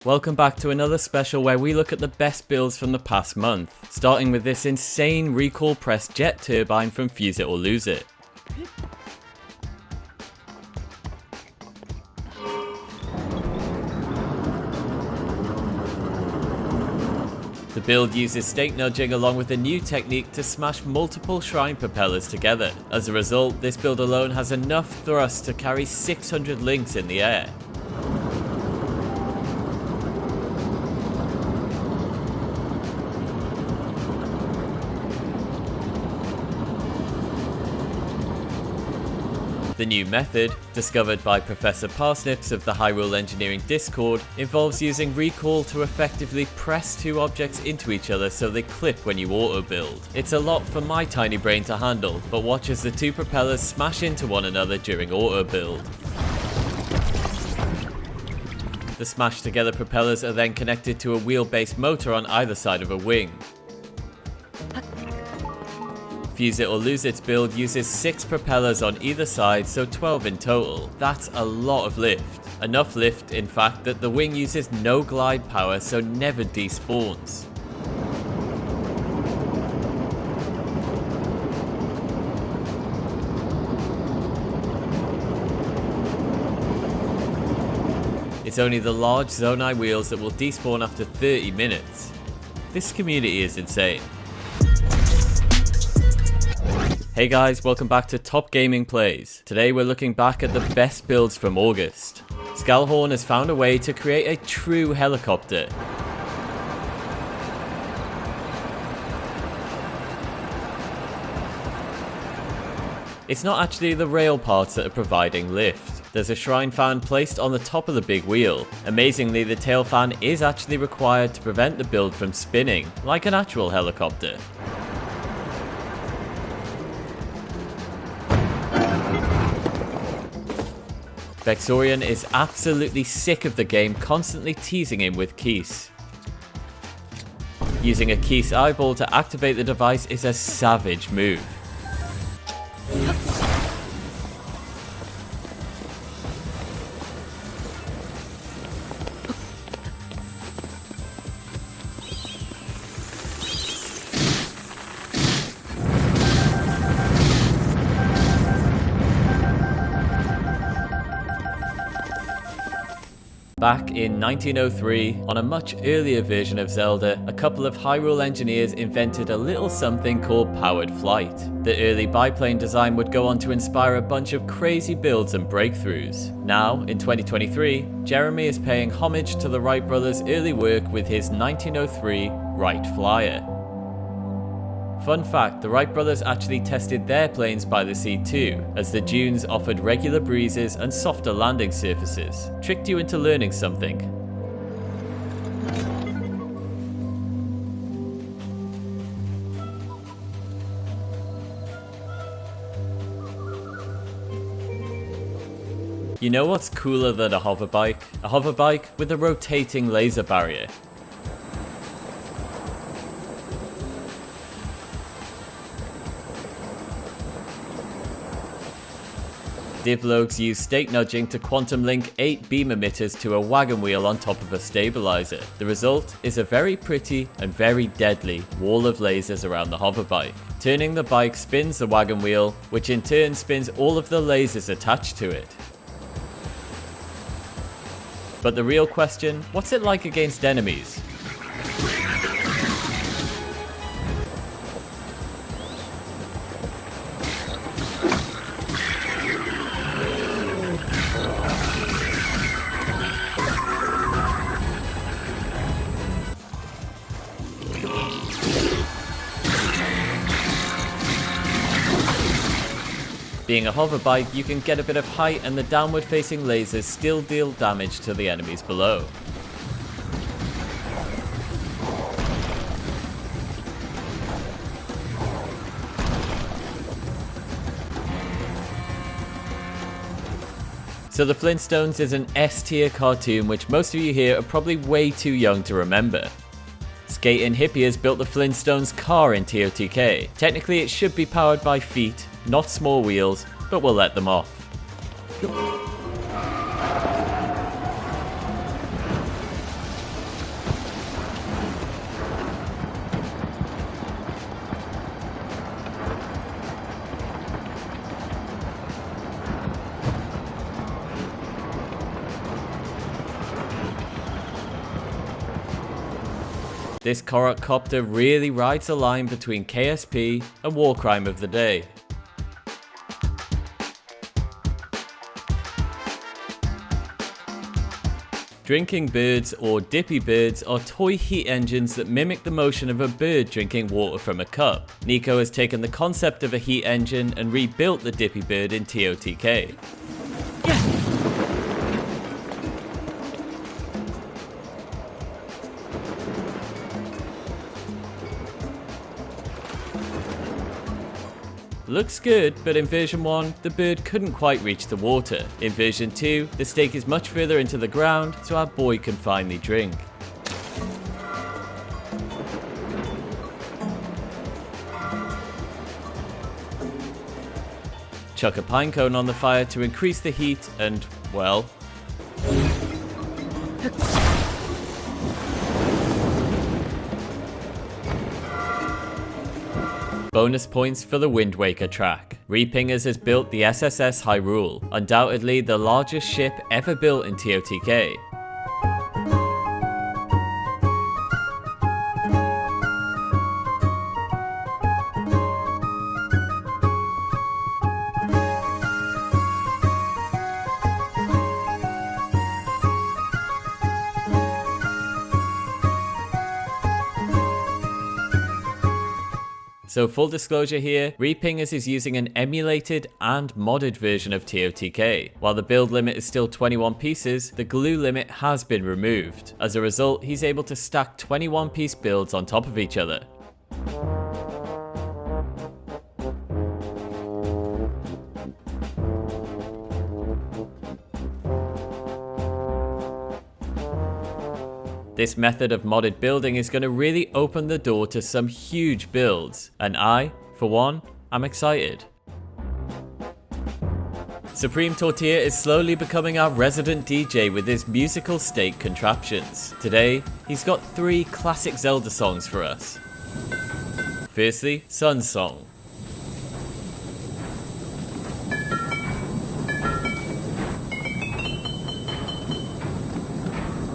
Welcome back to another special where we look at the best builds from the past month, starting with this insane recoil press jet turbine from Fuse It or Lose It. The build uses stake nudging along with a new technique to smash multiple shrine propellers together. As a result, this build alone has enough thrust to carry 600 links in the air. The new method, discovered by Professor Parsnips of the Hyrule Engineering Discord, involves using recoil to effectively press two objects into each other so they clip when you auto-build. It's a lot for my tiny brain to handle, but watch as the two propellers smash into one another during auto-build. The smashed together propellers are then connected to a wheel-based motor on either side of a wing. Fuse It or Lose It's build uses 6 propellers on either side, so 12 in total. That's a lot of lift. Enough lift, in fact, that the wing uses no glide power, so never despawns. It's only the large Zonai wheels that will despawn after 30 minutes. This community is insane. Hey guys, welcome back to Top Gaming Plays. Today we're looking back at the best builds from August. Scalhorn has found a way to create a true helicopter. It's not actually the rail parts that are providing lift. There's a shrine fan placed on the top of the big wheel. Amazingly, the tail fan is actually required to prevent the build from spinning, like an actual helicopter. Vexorian is absolutely sick of the game constantly teasing him with Keese. Using a Keese eyeball to activate the device is a savage move. Back in 1903, on a much earlier version of Zelda, a couple of Hyrule engineers invented a little something called powered flight. The early biplane design would go on to inspire a bunch of crazy builds and breakthroughs. Now, in 2023, Jeremy is paying homage to the Wright brothers' early work with his 1903 Wright Flyer. Fun fact, the Wright brothers actually tested their planes by the sea too, as the dunes offered regular breezes and softer landing surfaces. Tricked you into learning something. You know what's cooler than a hoverbike? A hoverbike with a rotating laser barrier. Divlogs use stake nudging to quantum link 8 beam emitters to a wagon wheel on top of a stabilizer. The result is a very pretty and very deadly wall of lasers around the hoverbike. Turning the bike spins the wagon wheel, which in turn spins all of the lasers attached to it. But the real question, what's it like against enemies? Being a hoverbike, you can get a bit of height and the downward facing lasers still deal damage to the enemies below. So the Flintstones is an S-tier cartoon which most of you here are probably way too young to remember. Skating hippies built the Flintstones car in TOTK. Technically it should be powered by feet, not small wheels, but we'll let them off. This Korok copter really rides a line between KSP and war crime of the day. Drinking birds, or dippy birds, are toy heat engines that mimic the motion of a bird drinking water from a cup. Nico has taken the concept of a heat engine and rebuilt the dippy bird in TOTK. Looks good, but in version 1, the bird couldn't quite reach the water. In version 2, the stake is much further into the ground, so our boy can finally drink. Chuck a pine cone on the fire to increase the heat and, well... Bonus points for the Wind Waker track. Repingers has built the SSS Hyrule, undoubtedly the largest ship ever built in TOTK. So full disclosure here, Repingers is using an emulated and modded version of TOTK. While the build limit is still 21 pieces, the glue limit has been removed. As a result, he's able to stack 21-piece builds on top of each other. This method of modded building is going to really open the door to some huge builds, and I, for one, am excited. Supreme Tortilla is slowly becoming our resident DJ with his musical stake contraptions. Today, he's got 3 classic Zelda songs for us. Firstly, Sun's Song.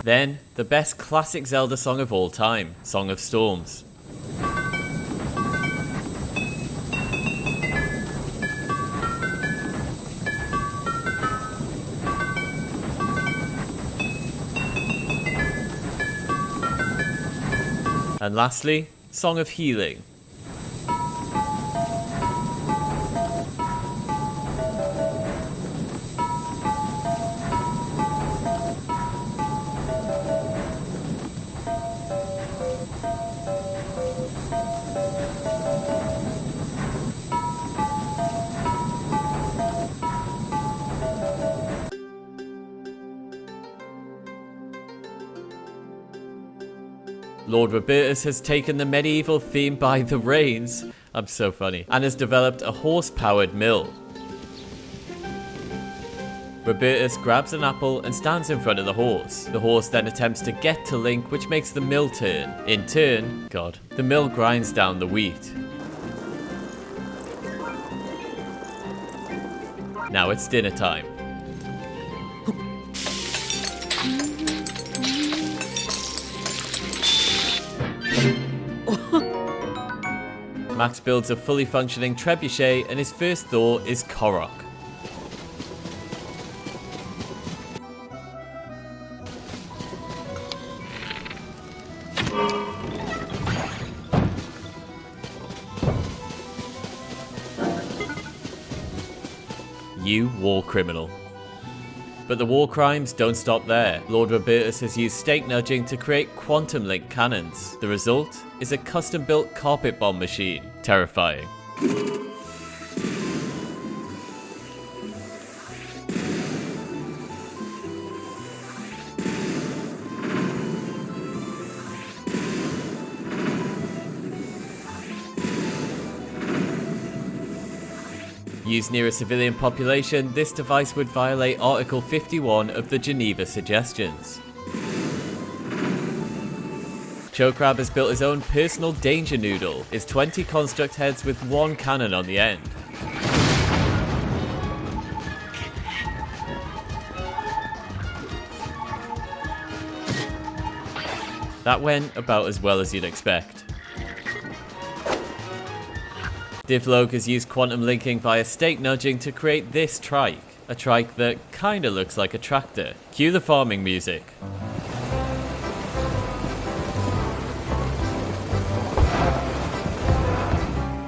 Then, the best classic Zelda song of all time, Song of Storms. And lastly, Song of Healing. Lord Robertus has taken the medieval theme by the reins, I'm so funny, and has developed a horse-powered mill. Robertus grabs an apple and stands in front of the horse. The horse then attempts to get to Link, which makes the mill turn. In turn, the mill grinds down the wheat. Now it's dinner time. Max builds a fully functioning trebuchet and his first thought is Korok. You war criminal. But the war crimes don't stop there. Lord Robertus has used stake nudging to create quantum link cannons. The result is a custom-built carpet bomb machine. Terrifying. Used near a civilian population, this device would violate Article 51 of the Geneva Suggestions. Chokrab has built his own personal danger noodle. It's 20 construct heads with 1 cannon on the end. That went about as well as you'd expect. Divlog has used quantum linking via state nudging to create this trike. A trike that kinda looks like a tractor. Cue the farming music.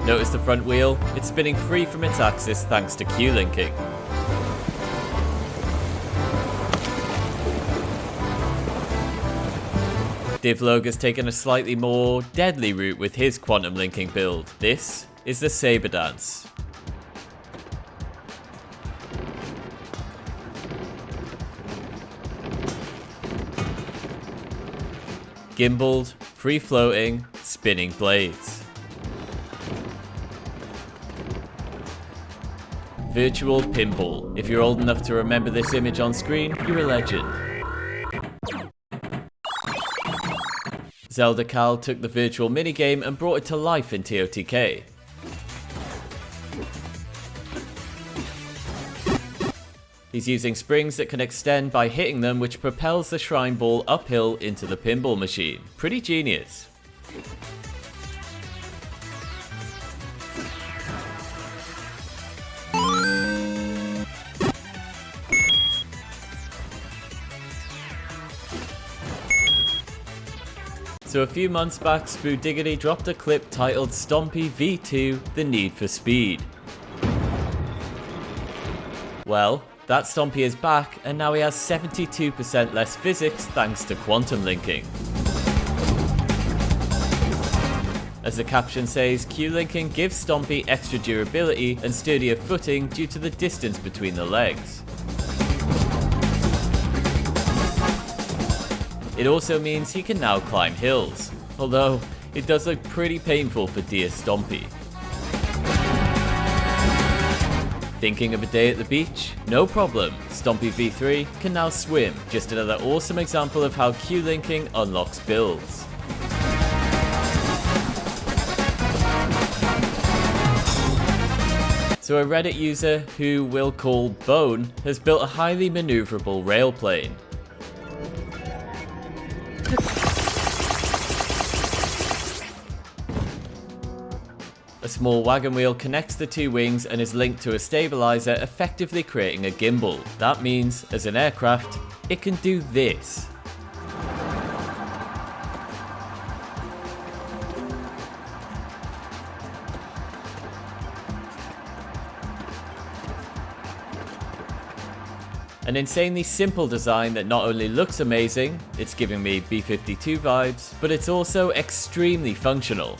Notice the front wheel? It's spinning free from its axis thanks to Q-linking. Divlog has taken a slightly more deadly route with his quantum linking build. This is the Saber Dance. Gimbaled, free-floating, spinning blades. Virtual pinball. If you're old enough to remember this image on screen, you're a legend. Zelda Cal took the virtual minigame and brought it to life in TOTK. He's using springs that can extend by hitting them, which propels the shrine ball uphill into the pinball machine. Pretty genius. So a few months back, Spoo Diggity dropped a clip titled Stompy V2 The Need for Speed. Well, that Stompy is back, and now he has 72% less physics thanks to quantum linking. As the caption says, Q-linking gives Stompy extra durability and sturdier footing due to the distance between the legs. It also means he can now climb hills, although it does look pretty painful for dear Stompy. Thinking of a day at the beach? No problem, Stompy V3 can now swim, just another awesome example of how Q-linking unlocks builds. So a Reddit user, who we'll call Bone, has built a highly maneuverable rail plane. A small wagon wheel connects the two wings and is linked to a stabilizer, effectively creating a gimbal. That means, as an aircraft, it can do this. An insanely simple design that not only looks amazing, it's giving me B-52 vibes, but it's also extremely functional.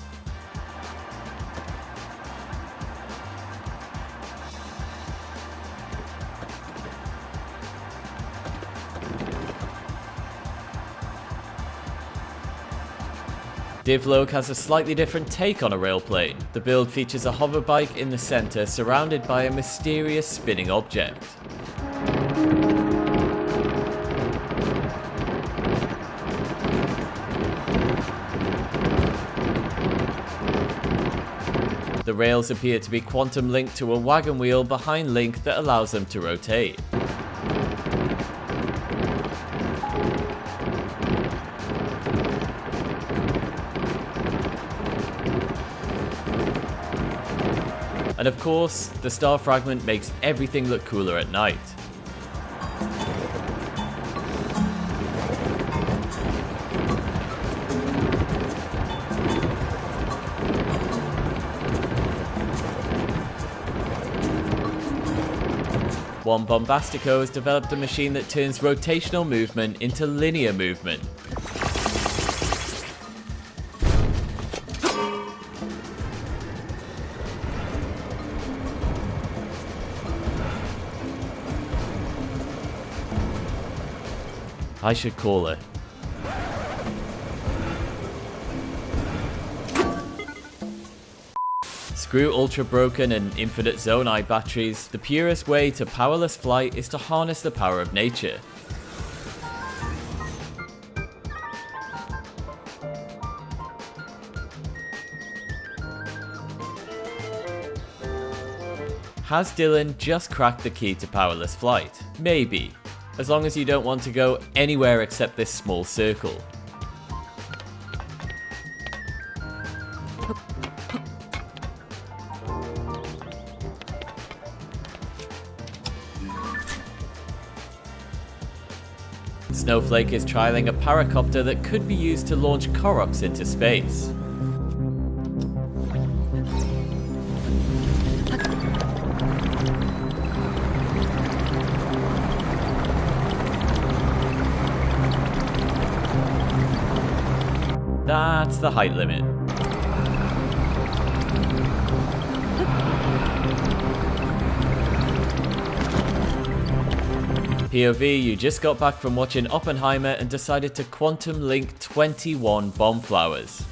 Divlog has a slightly different take on a railplane. The build features a hover bike in the center surrounded by a mysterious spinning object. The rails appear to be quantum linked to a wagon wheel behind Link that allows them to rotate. And of course, the star fragment makes everything look cooler at night. One Bombastico has developed a machine that turns rotational movement into linear movement. I should call it. Screw ultra broken and infinite zone eye batteries, the purest way to powerless flight is to harness the power of nature. Has Dylan just cracked the key to powerless flight? Maybe. As long as you don't want to go anywhere except this small circle. Snowflake is trialing a paracopter that could be used to launch Koroks into space. That's the height limit. POV, you just got back from watching Oppenheimer and decided to quantum link 21 bomb flowers.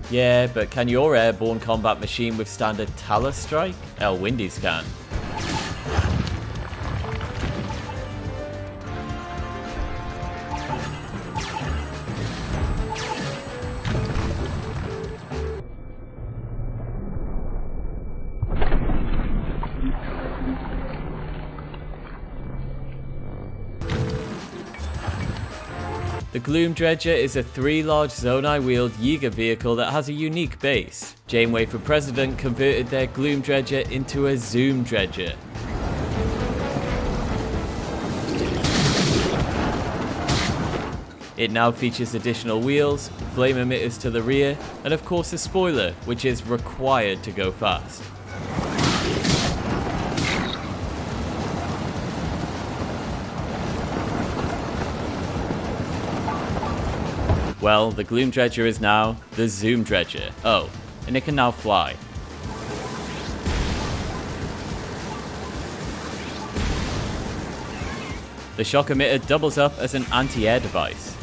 Yeah, but can your airborne combat machine withstand a Talus strike? Windy's can. The Gloom Dredger is a 3-large Zonai-wheeled Yiga vehicle that has a unique base. Janeway for President converted their Gloom Dredger into a Zoom Dredger. It now features additional wheels, flame emitters to the rear, and of course a spoiler, which is required to go fast. Well, the Gloom Dredger is now the Zoom Dredger. Oh, and it can now fly. The shock emitter doubles up as an anti-air device.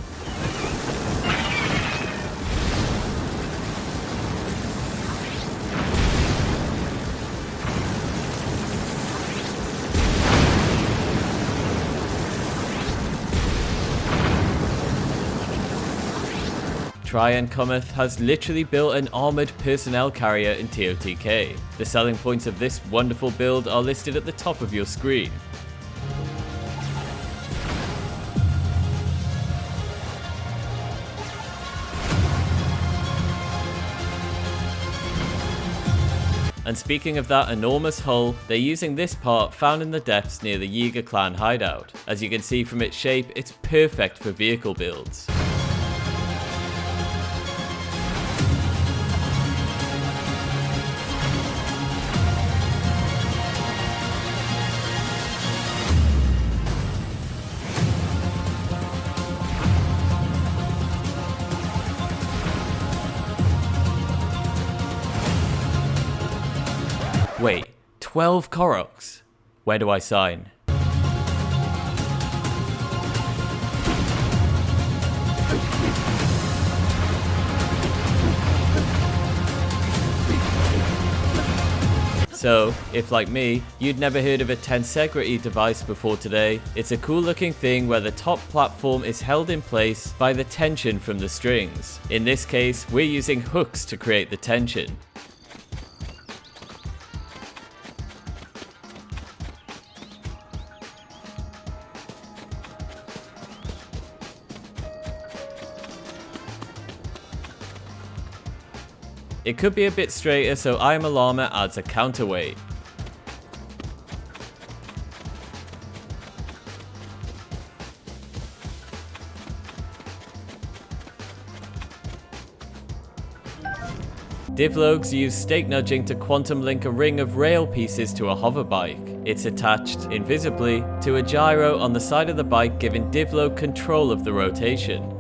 Tryon Cometh has literally built an armoured personnel carrier in TOTK. The selling points of this wonderful build are listed at the top of your screen. And speaking of that enormous hull, they're using this part found in the depths near the Yiga clan hideout. As you can see from its shape, it's perfect for vehicle builds. Wait, 12 Koroks? Where do I sign? So, if like me, you'd never heard of a tensegrity device before today, it's a cool looking thing where the top platform is held in place by the tension from the strings. In this case, we're using hooks to create the tension. It could be a bit straighter, so I'm Alarma adds a counterweight. Divlogs use stake nudging to quantum link a ring of rail pieces to a hover bike. It's attached, invisibly, to a gyro on the side of the bike, giving Divlog control of the rotation.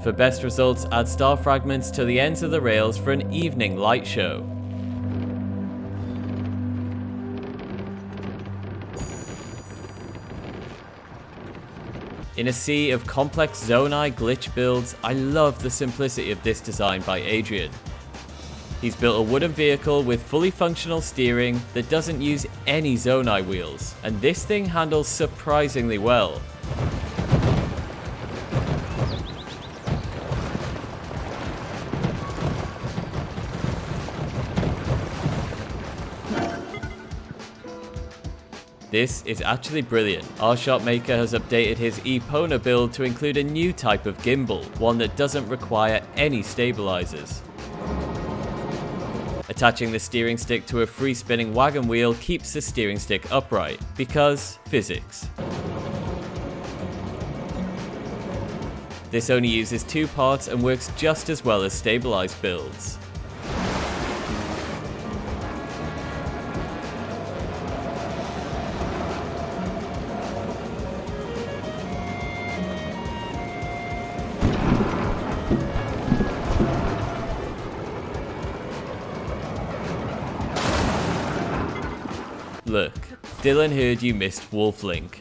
For best results, add star fragments to the ends of the rails for an evening light show. In a sea of complex Zonai glitch builds, I love the simplicity of this design by Adrian. He's built a wooden vehicle with fully functional steering that doesn't use any Zonai wheels, and this thing handles surprisingly well. This is actually brilliant. Our shop maker has updated his Epona build to include a new type of gimbal, one that doesn't require any stabilizers. Attaching the steering stick to a free spinning wagon wheel keeps the steering stick upright, because physics. This only uses 2 parts and works just as well as stabilized builds. Look, Dylan heard you missed Wolf Link.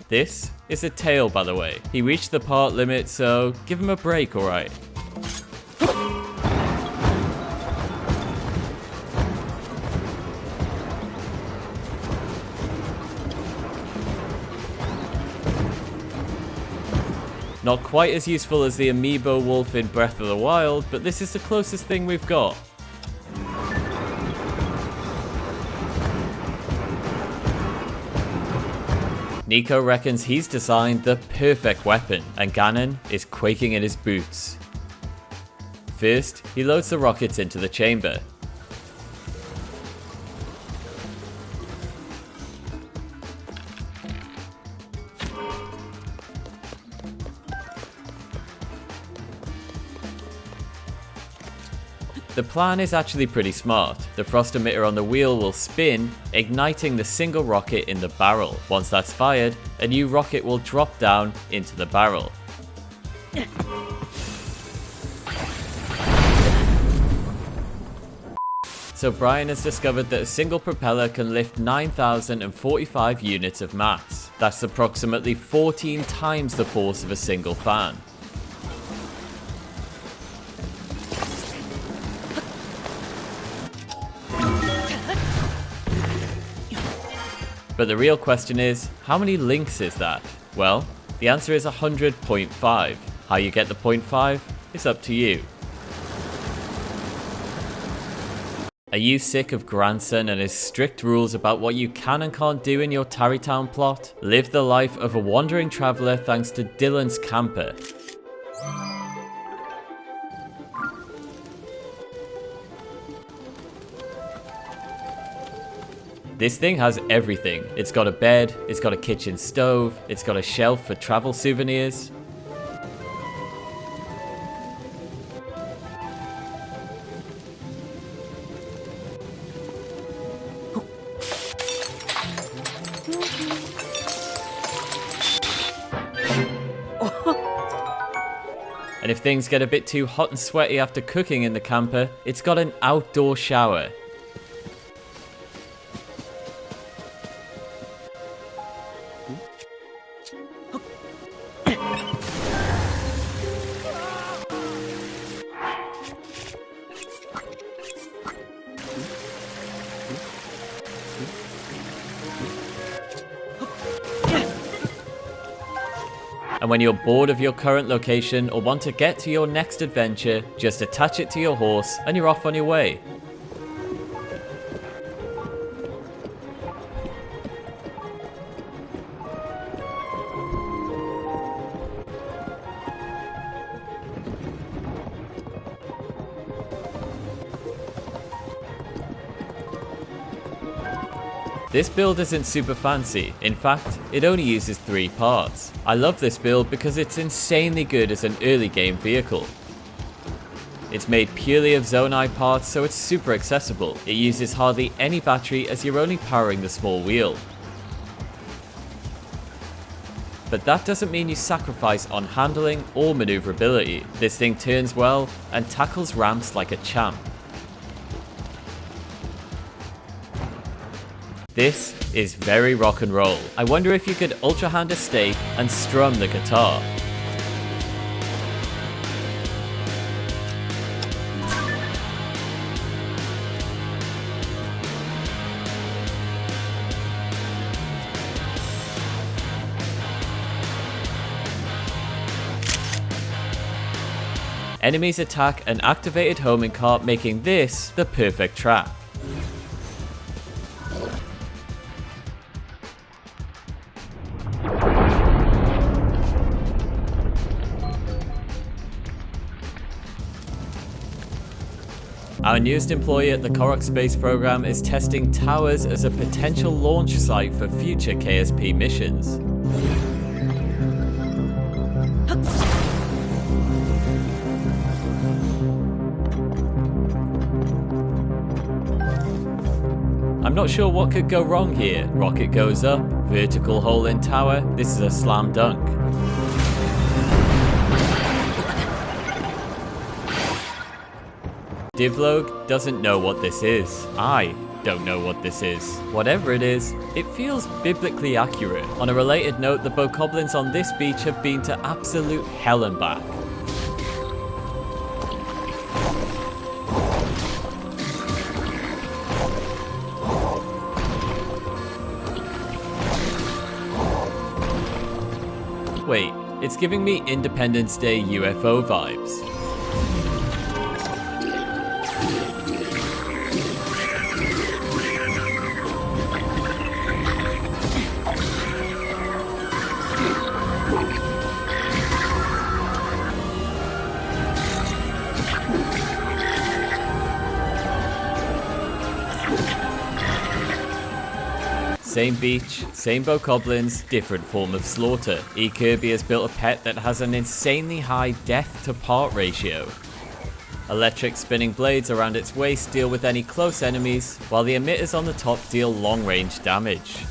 This is a tail, by the way. He reached the part limit, so give him a break, alright? Not quite as useful as the amiibo wolf in Breath of the Wild, but this is the closest thing we've got. Nico reckons he's designed the perfect weapon, and Ganon is quaking in his boots. First, he loads the rockets into the chamber. The plan is actually pretty smart. The frost emitter on the wheel will spin, igniting the single rocket in the barrel. Once that's fired, a new rocket will drop down into the barrel. So Brian has discovered that a single propeller can lift 9,045 units of mass. That's approximately 14 times the force of a single fan. But the real question is, how many links is that? Well, the answer is 100.5. How you get the 0.5 is up to you. Are you sick of Grandson and his strict rules about what you can and can't do in your Tarrytown plot? Live the life of a wandering traveller thanks to Dylan's camper. This thing has everything. It's got a bed, it's got a kitchen stove, it's got a shelf for travel souvenirs. And if things get a bit too hot and sweaty after cooking in the camper, it's got an outdoor shower. And when you're bored of your current location or want to get to your next adventure, just attach it to your horse and you're off on your way. This build isn't super fancy, in fact, it only uses 3 parts. I love this build because it's insanely good as an early game vehicle. It's made purely of Zonai parts, so it's super accessible. It uses hardly any battery as you're only powering the small wheel. but that doesn't mean you sacrifice on handling or maneuverability. This thing turns well and tackles ramps like a champ. This is very rock and roll. I wonder if you could ultra hand a steak and strum the guitar. Enemies attack an activated homing cart, making this the perfect trap. Our newest employee at the Korok space program is testing towers as a potential launch site for future KSP missions. I'm not sure what could go wrong here. Rocket goes up, vertical hole in tower, this is a slam dunk. Divlog doesn't know what this is. I don't know what this is. Whatever it is, it feels biblically accurate. On a related note, the bokoblins on this beach have been to absolute hell and back. Wait, it's giving me Independence Day UFO vibes. Same beach, same bokoblins, different form of slaughter. Kirby has built a pet that has an insanely high death to part ratio. Electric spinning blades around its waist deal with any close enemies, while the emitters on the top deal long range damage.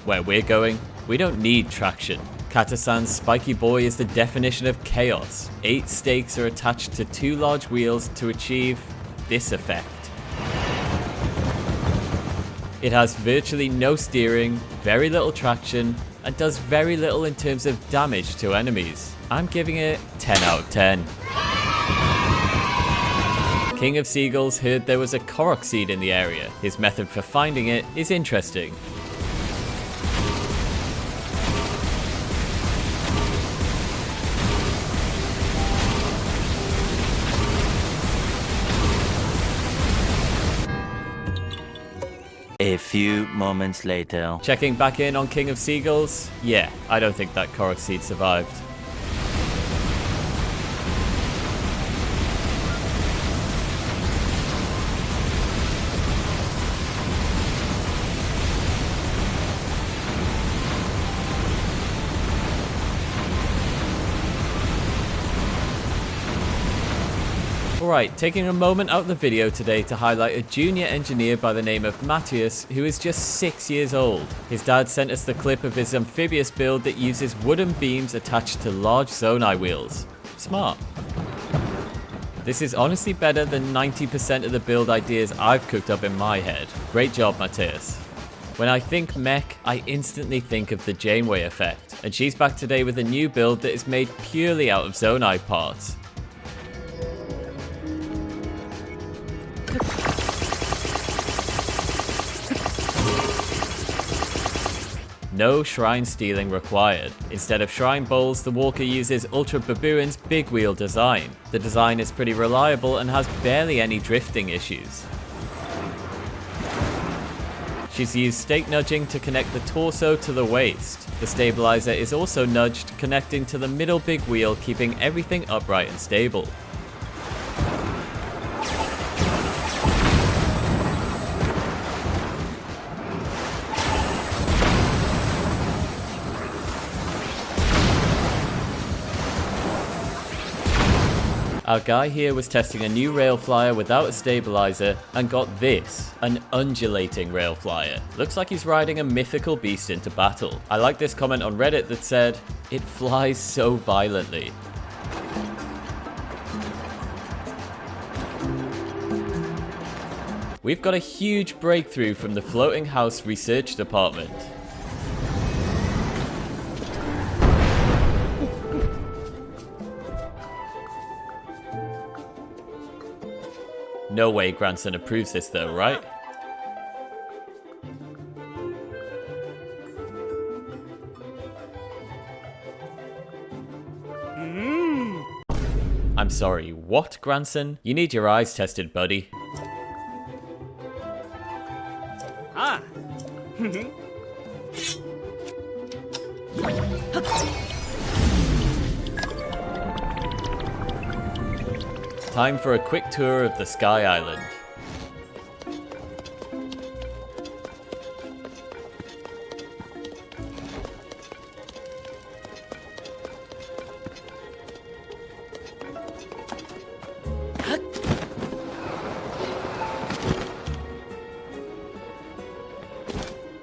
Where we're going, we don't need traction. Kata-san's spiky boy is the definition of chaos. 8 stakes are attached to 2 large wheels to achieve this effect. It has virtually no steering, very little traction, and does very little in terms of damage to enemies. I'm giving it 10 out of 10. King of Seagulls heard there was a Korok seed in the area. His method for finding it is interesting. A few moments later. Checking back in on King of Seagulls, yeah, I don't think that Korok seed survived. Alright, taking a moment out of the video today to highlight a junior engineer by the name of Matthias, who is just 6 years old. His dad sent us the clip of his amphibious build that uses wooden beams attached to large Zonai wheels. Smart. This is honestly better than 90% of the build ideas I've cooked up in my head. Great job, Matthias. When I think mech, I instantly think of the Janeway effect, and she's back today with a new build that is made purely out of Zonai parts. No shrine stealing required. Instead of shrine bowls, the walker uses Ultra Babuin's big wheel design. The design is pretty reliable and has barely any drifting issues. She's used stake nudging to connect the torso to the waist. The stabilizer is also nudged, connecting to the middle big wheel, keeping everything upright and stable. Our guy here was testing a new rail flyer without a stabilizer and got this, an undulating rail flyer. Looks like he's riding a mythical beast into battle. I like this comment on Reddit that said, "It flies so violently." We've got a huge breakthrough from the Floating House Research Department. No way grandson approves this though, right? I'm sorry, what, grandson? You need your eyes tested, buddy. Time for a quick tour of the Sky Island.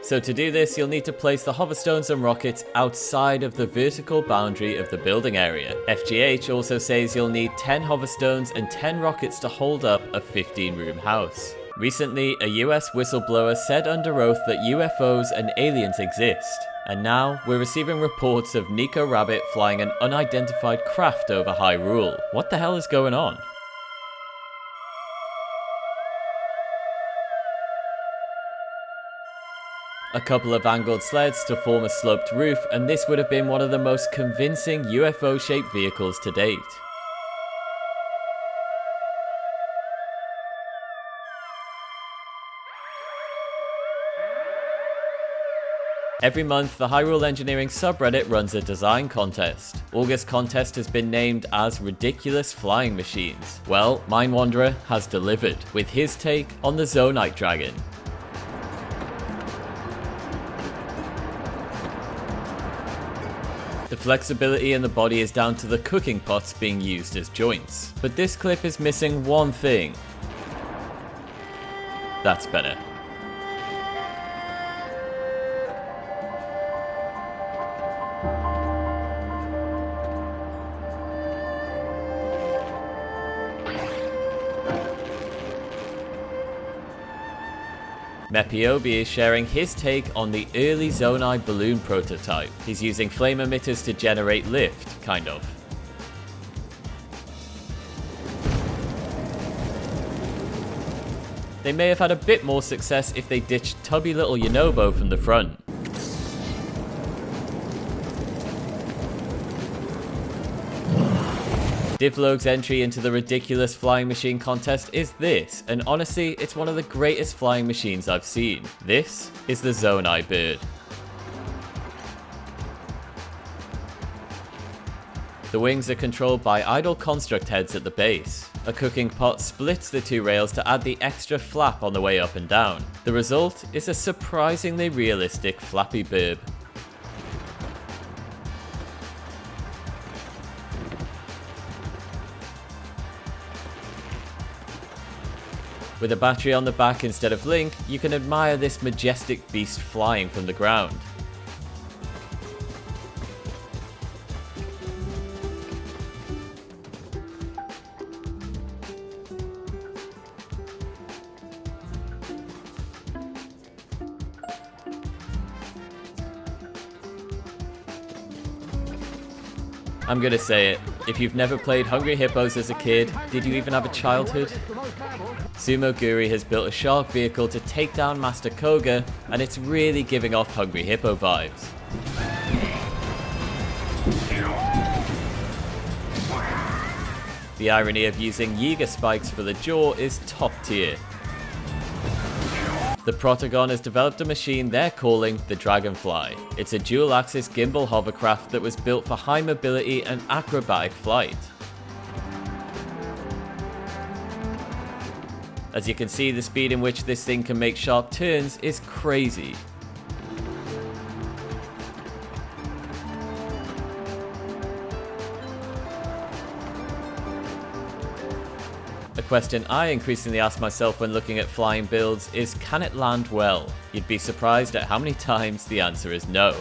So to do this, you'll need to place the hoverstones and rockets outside of the vertical boundary of the building area. FGH also says you'll need 10 hoverstones and 10 rockets to hold up a 15-room house. Recently, a US whistleblower said under oath that UFOs and aliens exist. And now, we're receiving reports of Nico Rabbit flying an unidentified craft over Hyrule. What the hell is going on? A couple of angled sleds to form a sloped roof, and this would have been one of the most convincing UFO-shaped vehicles to date. Every month, the Hyrule Engineering subreddit runs a design contest. August contest has been named as Ridiculous Flying Machines. Well, Mind Wanderer has delivered, with his take on the Zonite Dragon. The flexibility in the body is down to the cooking pots being used as joints. But this clip is missing one thing. That's better. Mepiobi is sharing his take on the early Zonai balloon prototype. He's using flame emitters to generate lift, kind of. They may have had a bit more success if they ditched tubby little Yonobo from the front. Divlog's entry into the ridiculous flying machine contest is this, and honestly, it's one of the greatest flying machines I've seen. This is the Zonai bird. The wings are controlled by idle construct heads at the base. A cooking pot splits the two rails to add the extra flap on the way up and down. The result is a surprisingly realistic flappy burb. With a battery on the back instead of Link, you can admire this majestic beast flying from the ground. I'm gonna say it, if you've never played Hungry Hippos as a kid, did you even have a childhood? Sumo Guri has built a shark vehicle to take down Master Koga, and it's really giving off Hungry Hippo vibes. The irony of using Yiga spikes for the jaw is top tier. The Protagon has developed a machine they're calling the Dragonfly. It's a dual-axis gimbal hovercraft that was built for high mobility and acrobatic flight. As you can see, the speed in which this thing can make sharp turns is crazy. A question I increasingly ask myself when looking at flying builds is, can it land well? You'd be surprised at how many times the answer is no.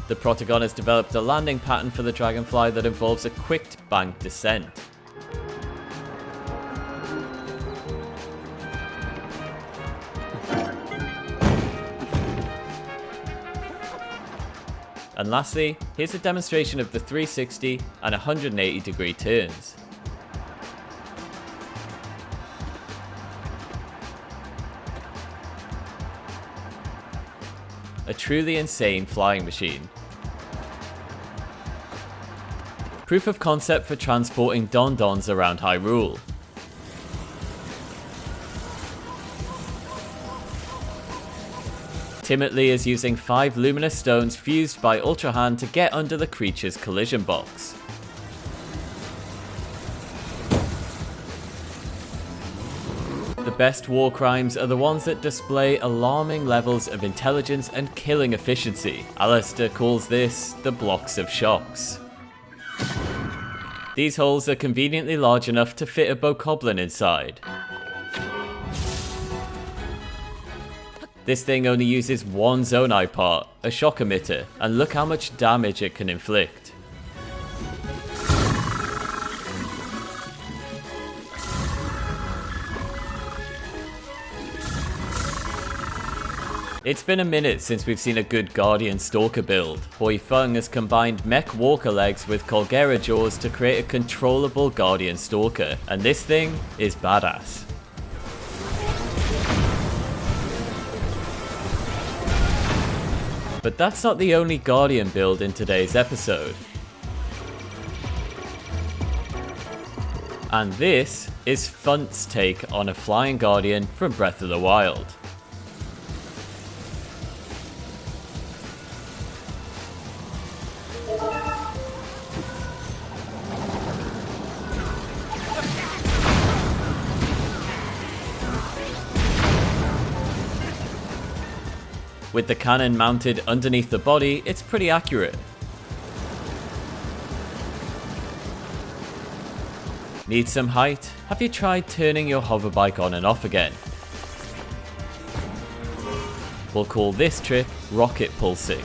The Protagon has developed a landing pattern for the Dragonfly that involves a quick bank descent. And lastly, here's a demonstration of the 360 and 180 degree turns. A truly insane flying machine. Proof of concept for transporting Don-Dons around Hyrule. Timothy is using 5 luminous stones fused by Ultra Hand to get under the creature's collision box. The best war crimes are the ones that display alarming levels of intelligence and killing efficiency. Alistair calls this the blocks of shocks. These holes are conveniently large enough to fit a bokoblin inside. This thing only uses one Zonai part, a shock emitter, and look how much damage it can inflict. It's been a minute since we've seen a good Guardian Stalker build. Hoi Feng has combined mech walker legs with Colgera jaws to create a controllable Guardian Stalker, and this thing is badass. But that's not the only Guardian build in today's episode. And this is Funt's take on a flying Guardian from Breath of the Wild. With the cannon mounted underneath the body, it's pretty accurate. Need some height? Have you tried turning your hoverbike on and off again? We'll call this trick rocket pulsing.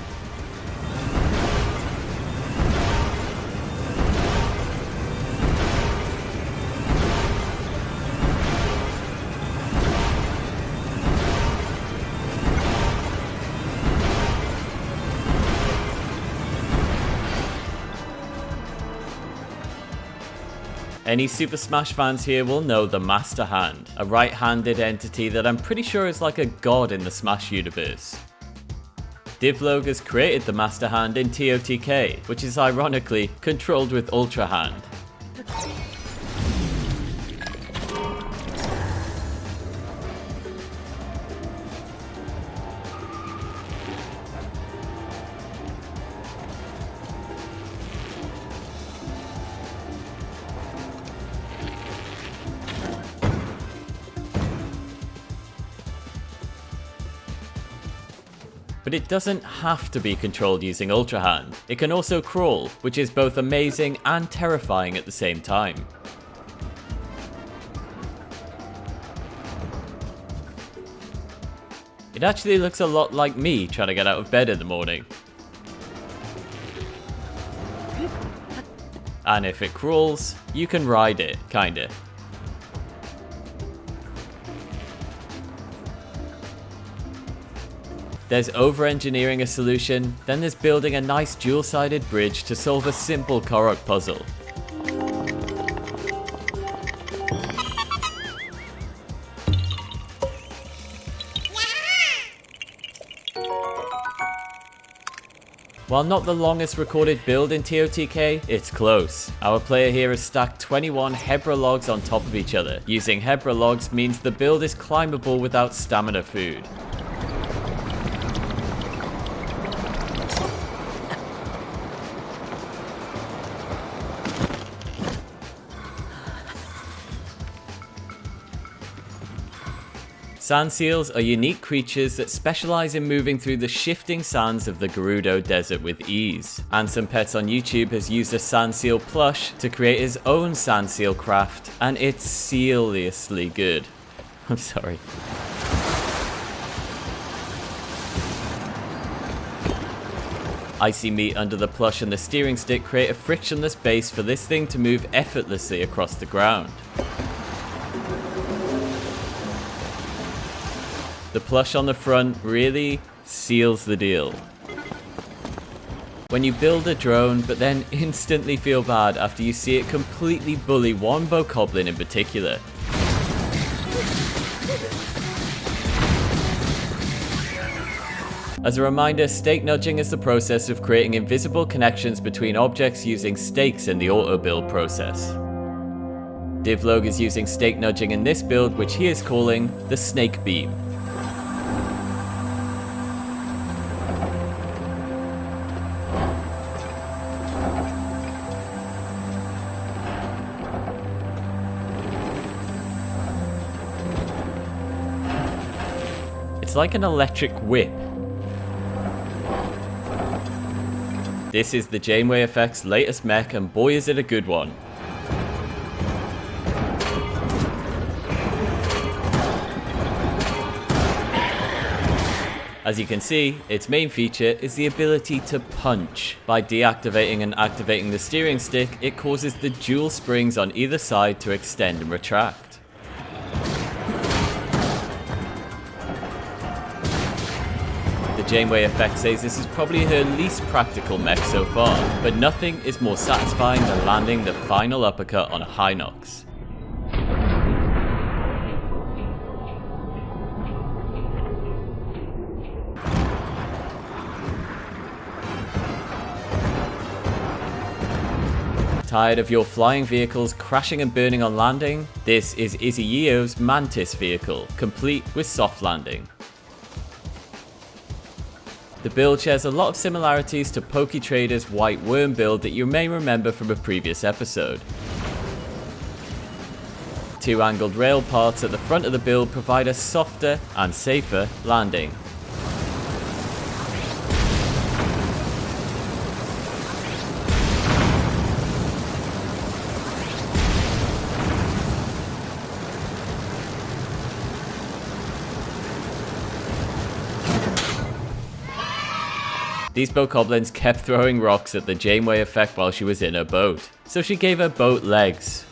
Any Super Smash fans here will know the Master Hand, a right-handed entity that I'm pretty sure is like a god in the Smash universe. Divlog has created the Master Hand in TOTK, which is ironically controlled with Ultra Hand. But it doesn't have to be controlled using Ultra Hand. It can also crawl, which is both amazing and terrifying at the same time. It actually looks a lot like me trying to get out of bed in the morning. And if it crawls, you can ride it, kinda. There's over-engineering a solution, then there's building a nice dual-sided bridge to solve a simple Korok puzzle. While not the longest recorded build in TOTK, it's close. Our player here has stacked 21 Hebra logs on top of each other. Using Hebra logs means the build is climbable without stamina food. Sand seals are unique creatures that specialize in moving through the shifting sands of the Gerudo Desert with ease. And Some Pets on YouTube has used a sand seal plush to create his own sand seal craft, and it's seriously good. I'm sorry. Icy meat under the plush and the steering stick create a frictionless base for this thing to move effortlessly across the ground. The plush on the front really seals the deal. When you build a drone but then instantly feel bad after you see it completely bully one bokoblin in particular. As a reminder, stake nudging is the process of creating invisible connections between objects using stakes in the auto build process. Divlog is using stake nudging in this build, which he is calling the snake beam. It's like an electric whip. This is the Janeway Effect's latest mech, and boy is it a good one. As you can see, its main feature is the ability to punch. By deactivating and activating the steering stick, it causes the dual springs on either side to extend and retract. The Janeway Effect says this is probably her least practical mech so far, but nothing is more satisfying than landing the final uppercut on a Hinox. Tired of your flying vehicles crashing and burning on landing? This is Izzy Yeo's Mantis vehicle, complete with soft landing. The build shares a lot of similarities to PokeTrader's White Worm build that you may remember from a previous episode. Two angled rail parts at the front of the build provide a softer and safer landing. These bokoblins kept throwing rocks at the Janeway Effect while she was in her boat, so she gave her boat legs.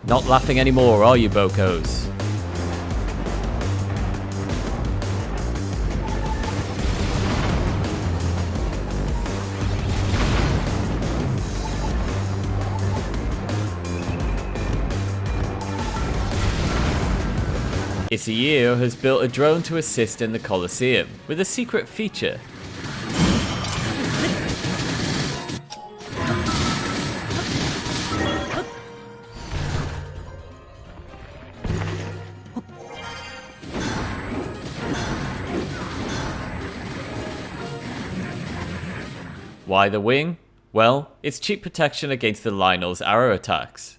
Not laughing anymore, are you, bokos? Isayeo has built a drone to assist in the Colosseum, with a secret feature. Why the wing? Well, it's cheap protection against the Lionel's arrow attacks.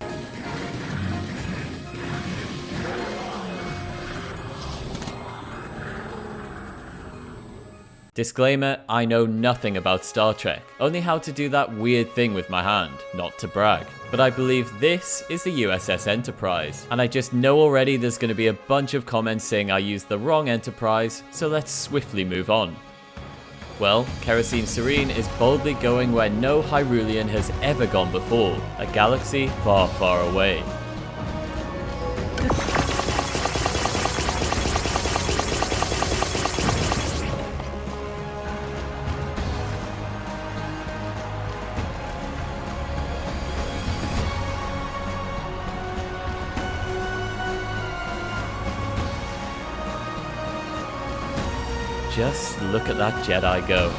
Disclaimer, I know nothing about Star Trek, only how to do that weird thing with my hand, not to brag. But I believe this is the USS Enterprise, and I just know already there's going to be a bunch of comments saying I used the wrong Enterprise, so let's swiftly move on. Well, Kerosene Serene is boldly going where no Hyrulean has ever gone before, a galaxy far, far away. Just look at that Jedi go.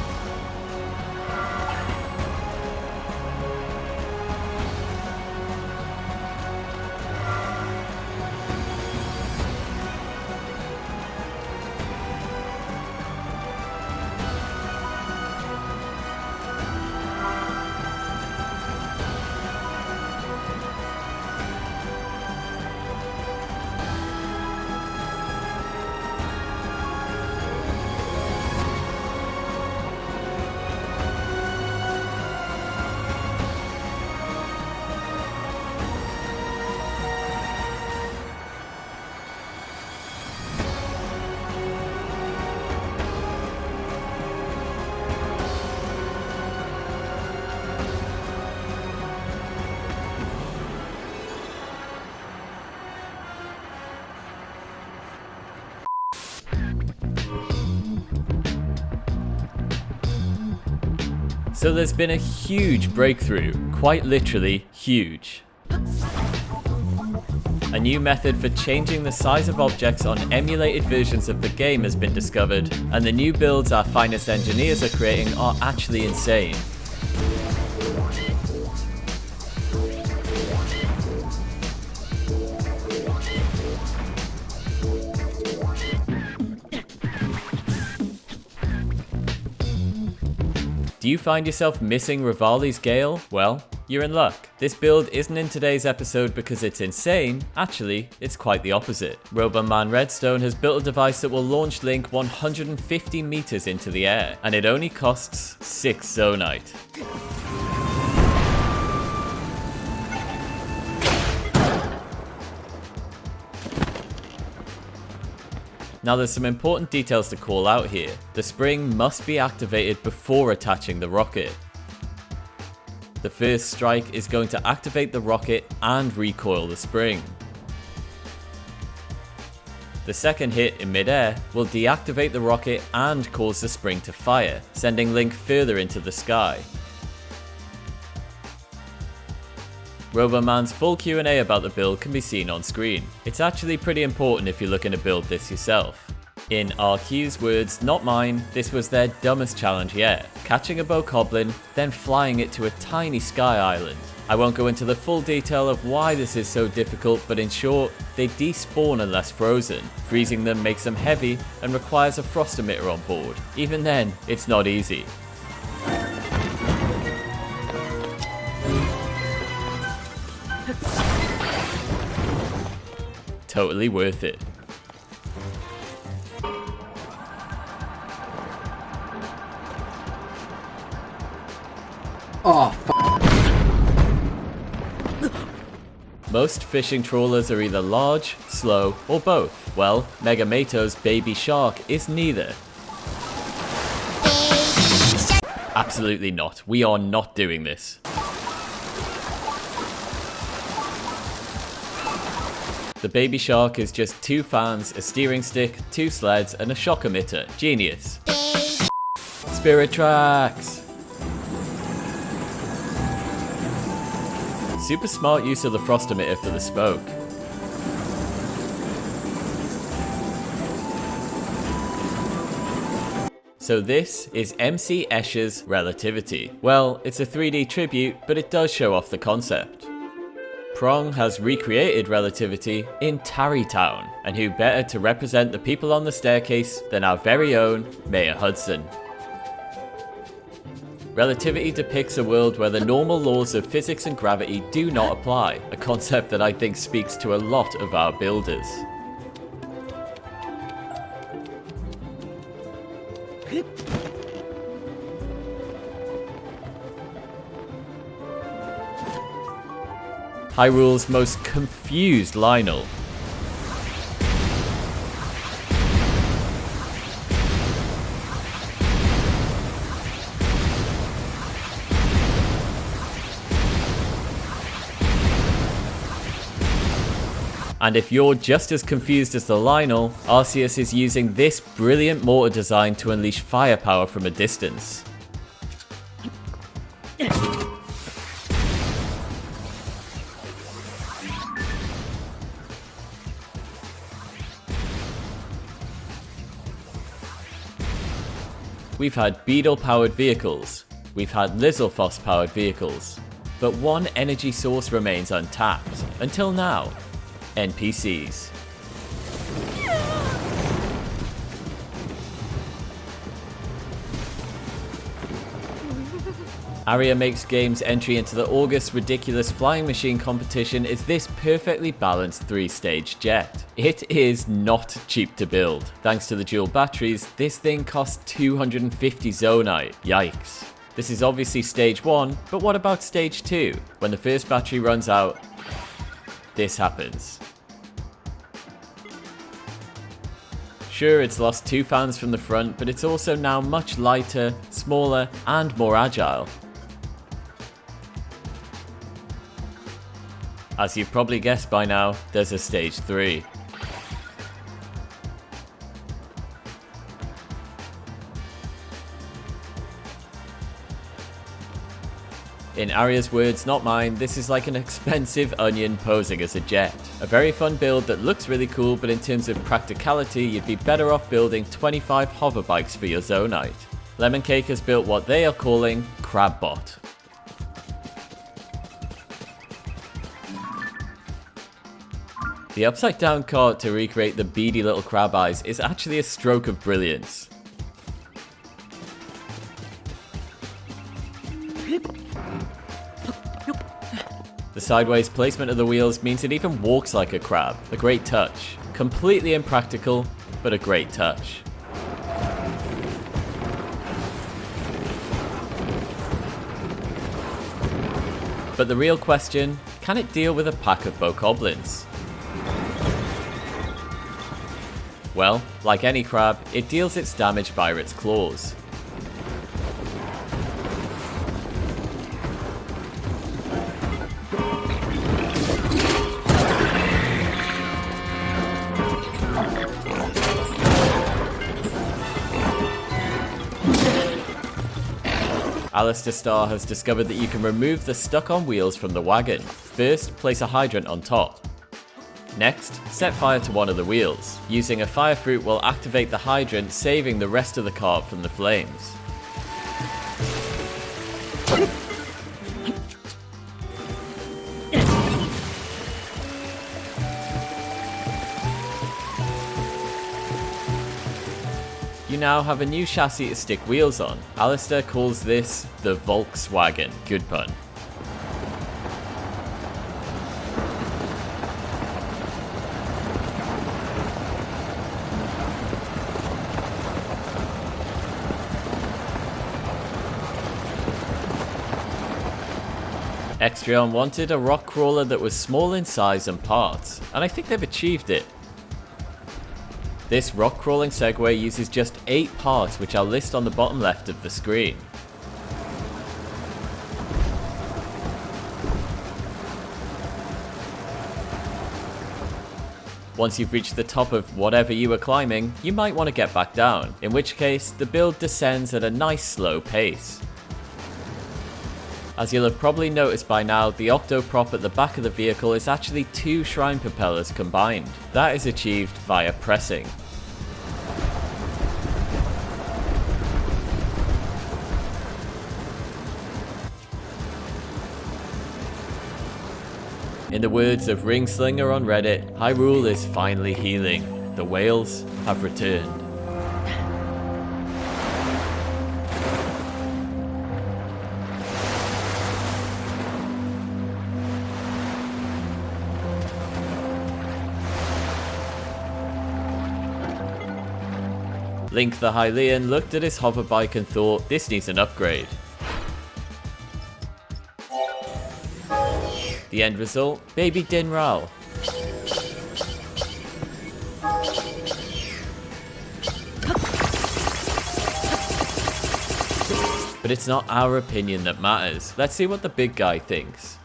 So there's been a huge breakthrough, quite literally huge. A new method for changing the size of objects on emulated versions of the game has been discovered, and the new builds our finest engineers are creating are actually insane. Do you find yourself missing Rivali's Gale? Well, you're in luck. This build isn't in today's episode because it's insane. Actually, it's quite the opposite. Roboman Redstone has built a device that will launch Link 150 meters into the air, and it only costs 6 Zonite. Now there's some important details to call out here. The spring must be activated before attaching the rocket. The first strike is going to activate the rocket and recoil the spring. The second hit in midair will deactivate the rocket and cause the spring to fire, sending Link further into the sky. Roboman's full Q&A about the build can be seen on screen. It's actually pretty important if you're looking to build this yourself. In RQ's words, not mine, this was their dumbest challenge yet. Catching a bokoblin, then flying it to a tiny sky island. I won't go into the full detail of why this is so difficult, but in short, they despawn unless frozen. Freezing them makes them heavy and requires a frost emitter on board. Even then, it's not easy. Totally worth it. Oh, Most fishing trawlers are either large, slow, or both. Well, Megamato's Baby Shark is neither. Absolutely not. We are not doing this. The Baby Shark is just 2 fans, a steering stick, 2 sleds, and a shock emitter. Genius. Spirit Tracks! Super smart use of the frost emitter for the spoke. So this is MC Escher's Relativity. Well, it's a 3D tribute, but it does show off the concept. Prong has recreated Relativity in Tarrytown, and who better to represent the people on the staircase than our very own Mayor Hudson. Relativity depicts a world where the normal laws of physics and gravity do not apply, a concept that I think speaks to a lot of our builders. Hyrule's most confused Lionel. And if you're just as confused as the Lionel, Arceus is using this brilliant mortar design to unleash firepower from a distance. We've had Beetle-powered vehicles, we've had Lizalfos-powered vehicles, but one energy source remains untapped, until now. NPCs. Aria makes game's entry into the August ridiculous flying machine competition is this perfectly balanced 3-stage jet. It is not cheap to build. Thanks to the dual batteries, this thing costs 250 Zonite. Yikes. This is obviously stage 1, but what about stage 2? When the first battery runs out, this happens. Sure, it's lost 2 fans from the front, but it's also now much lighter, smaller, and more agile. As you've probably guessed by now, there's a stage 3. In Arya's words, not mine, this is like an expensive onion posing as a jet. A very fun build that looks really cool, but in terms of practicality, you'd be better off building 25 hover bikes for your Zonite. Lemon Cake has built what they are calling Crabbot. The upside down cart to recreate the beady little crab eyes is actually a stroke of brilliance. The sideways placement of the wheels means it even walks like a crab. A great touch. Completely impractical, but a great touch. But the real question, can it deal with a pack of bokoblins? Well, like any crab, it deals its damage via its claws. Alistair Starr has discovered that you can remove the stuck-on wheels from the wagon. First, place a hydrant on top. Next, set fire to one of the wheels. Using a fire fruit will activate the hydrant, saving the rest of the cart from the flames. You now have a new chassis to stick wheels on. Alistair calls this the Volkswagen. Good pun. Extrion wanted a rock crawler that was small in size and parts, and I think they've achieved it. This rock crawling Segway uses just 8 parts, which I'll list on the bottom left of the screen. Once you've reached the top of whatever you were climbing, you might want to get back down, in which case the build descends at a nice slow pace. As you'll have probably noticed by now, the octoprop at the back of the vehicle is actually 2 shrine propellers combined. That is achieved via pressing. In the words of Ringslinger on Reddit, Hyrule is finally healing. The whales have returned. Link the Hylian looked at his hoverbike and thought, this needs an upgrade. The end result? Baby Dinral. But it's not our opinion that matters. Let's see what the big guy thinks.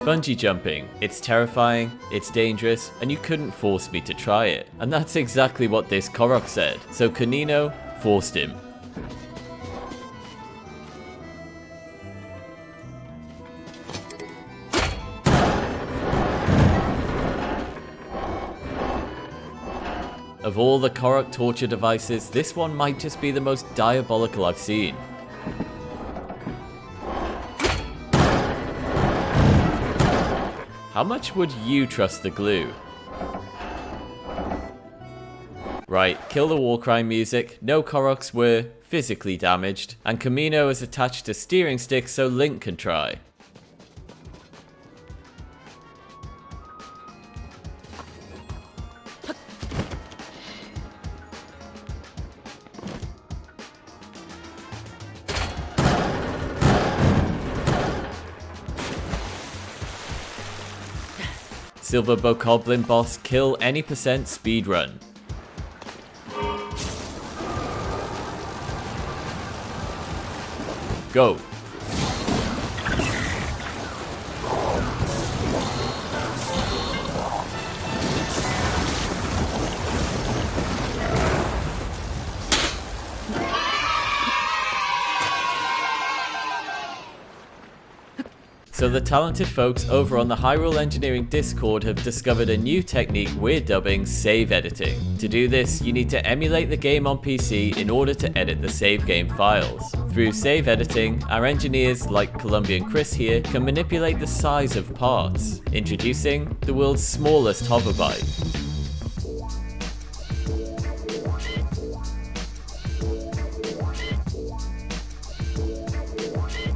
Bungee jumping. It's terrifying, it's dangerous, and you couldn't force me to try it. And that's exactly what this Korok said. So Kanino forced him. Of all the Korok torture devices, this one might just be the most diabolical I've seen. How much would you trust the glue? Right, kill the war crime music, no Koroks were physically damaged, and Kamino is attached to steering stick so Link can try. Silver Bokoblin boss kill any percent speedrun. Go. So the talented folks over on the Hyrule Engineering Discord have discovered a new technique we're dubbing save editing. To do this, you need to emulate the game on PC in order to edit the save game files. Through save editing, our engineers, like Colombian Chris here, can manipulate the size of parts, introducing the world's smallest hoverbyte.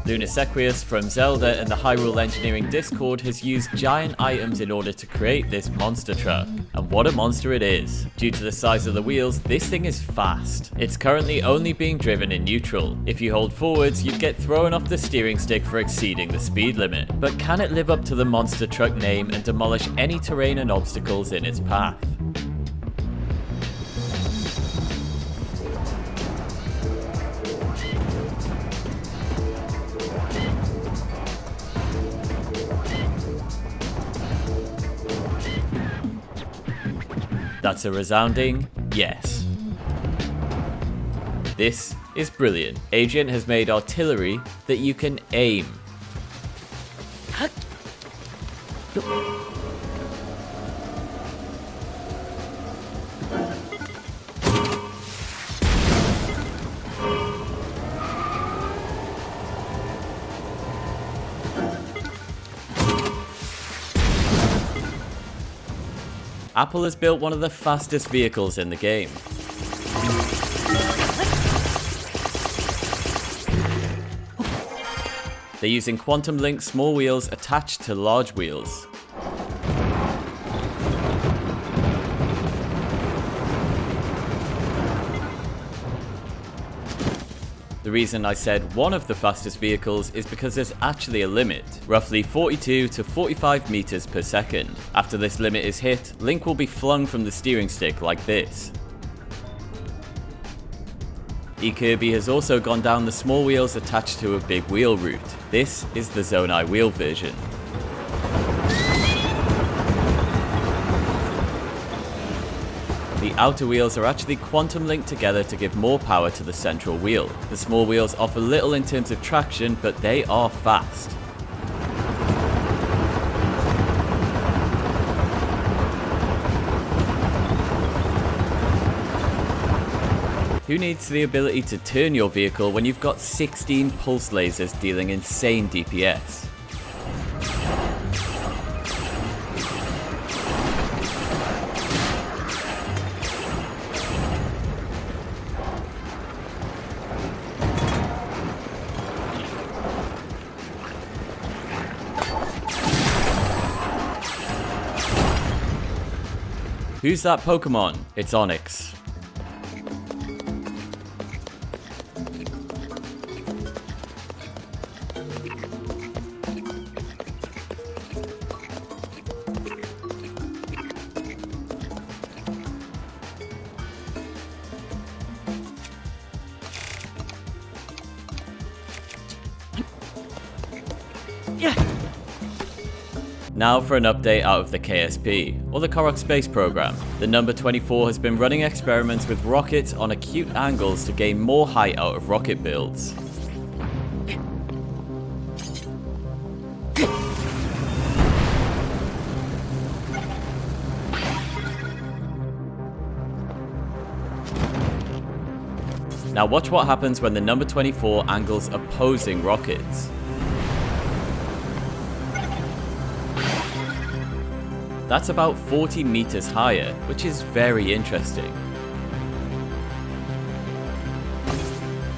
Lunasequius from Zelda and the Hyrule Engineering Discord has used giant items in order to create this monster truck. And what a monster it is. Due to the size of the wheels, this thing is fast. It's currently only being driven in neutral. If you hold forwards, you'd get thrown off the steering stick for exceeding the speed limit. But can it live up to the monster truck name and demolish any terrain and obstacles in its path? That's a resounding yes. This is brilliant. Adrian has made artillery that you can aim. Apple has built one of the fastest vehicles in the game. They're using Quantum Link small wheels attached to large wheels. The reason I said one of the fastest vehicles is because there's actually a limit, roughly 42 to 45 meters per second. After this limit is hit, Link will be flung from the steering stick like this. eKirby has also gone down the small wheels attached to a big wheel route. This is the Zonai wheel version. The outer wheels are actually quantum linked together to give more power to the central wheel. The small wheels offer little in terms of traction, but they are fast. Who needs the ability to turn your vehicle when you've got 16 pulse lasers dealing insane DPS? Who's that Pokemon? It's Onyx. Now for an update out of the KSP, or the Korok Space Program. The number 24 has been running experiments with rockets on acute angles to gain more height out of rocket builds. Now watch what happens when the number 24 angles opposing rockets. That's about 40 meters higher, which is very interesting.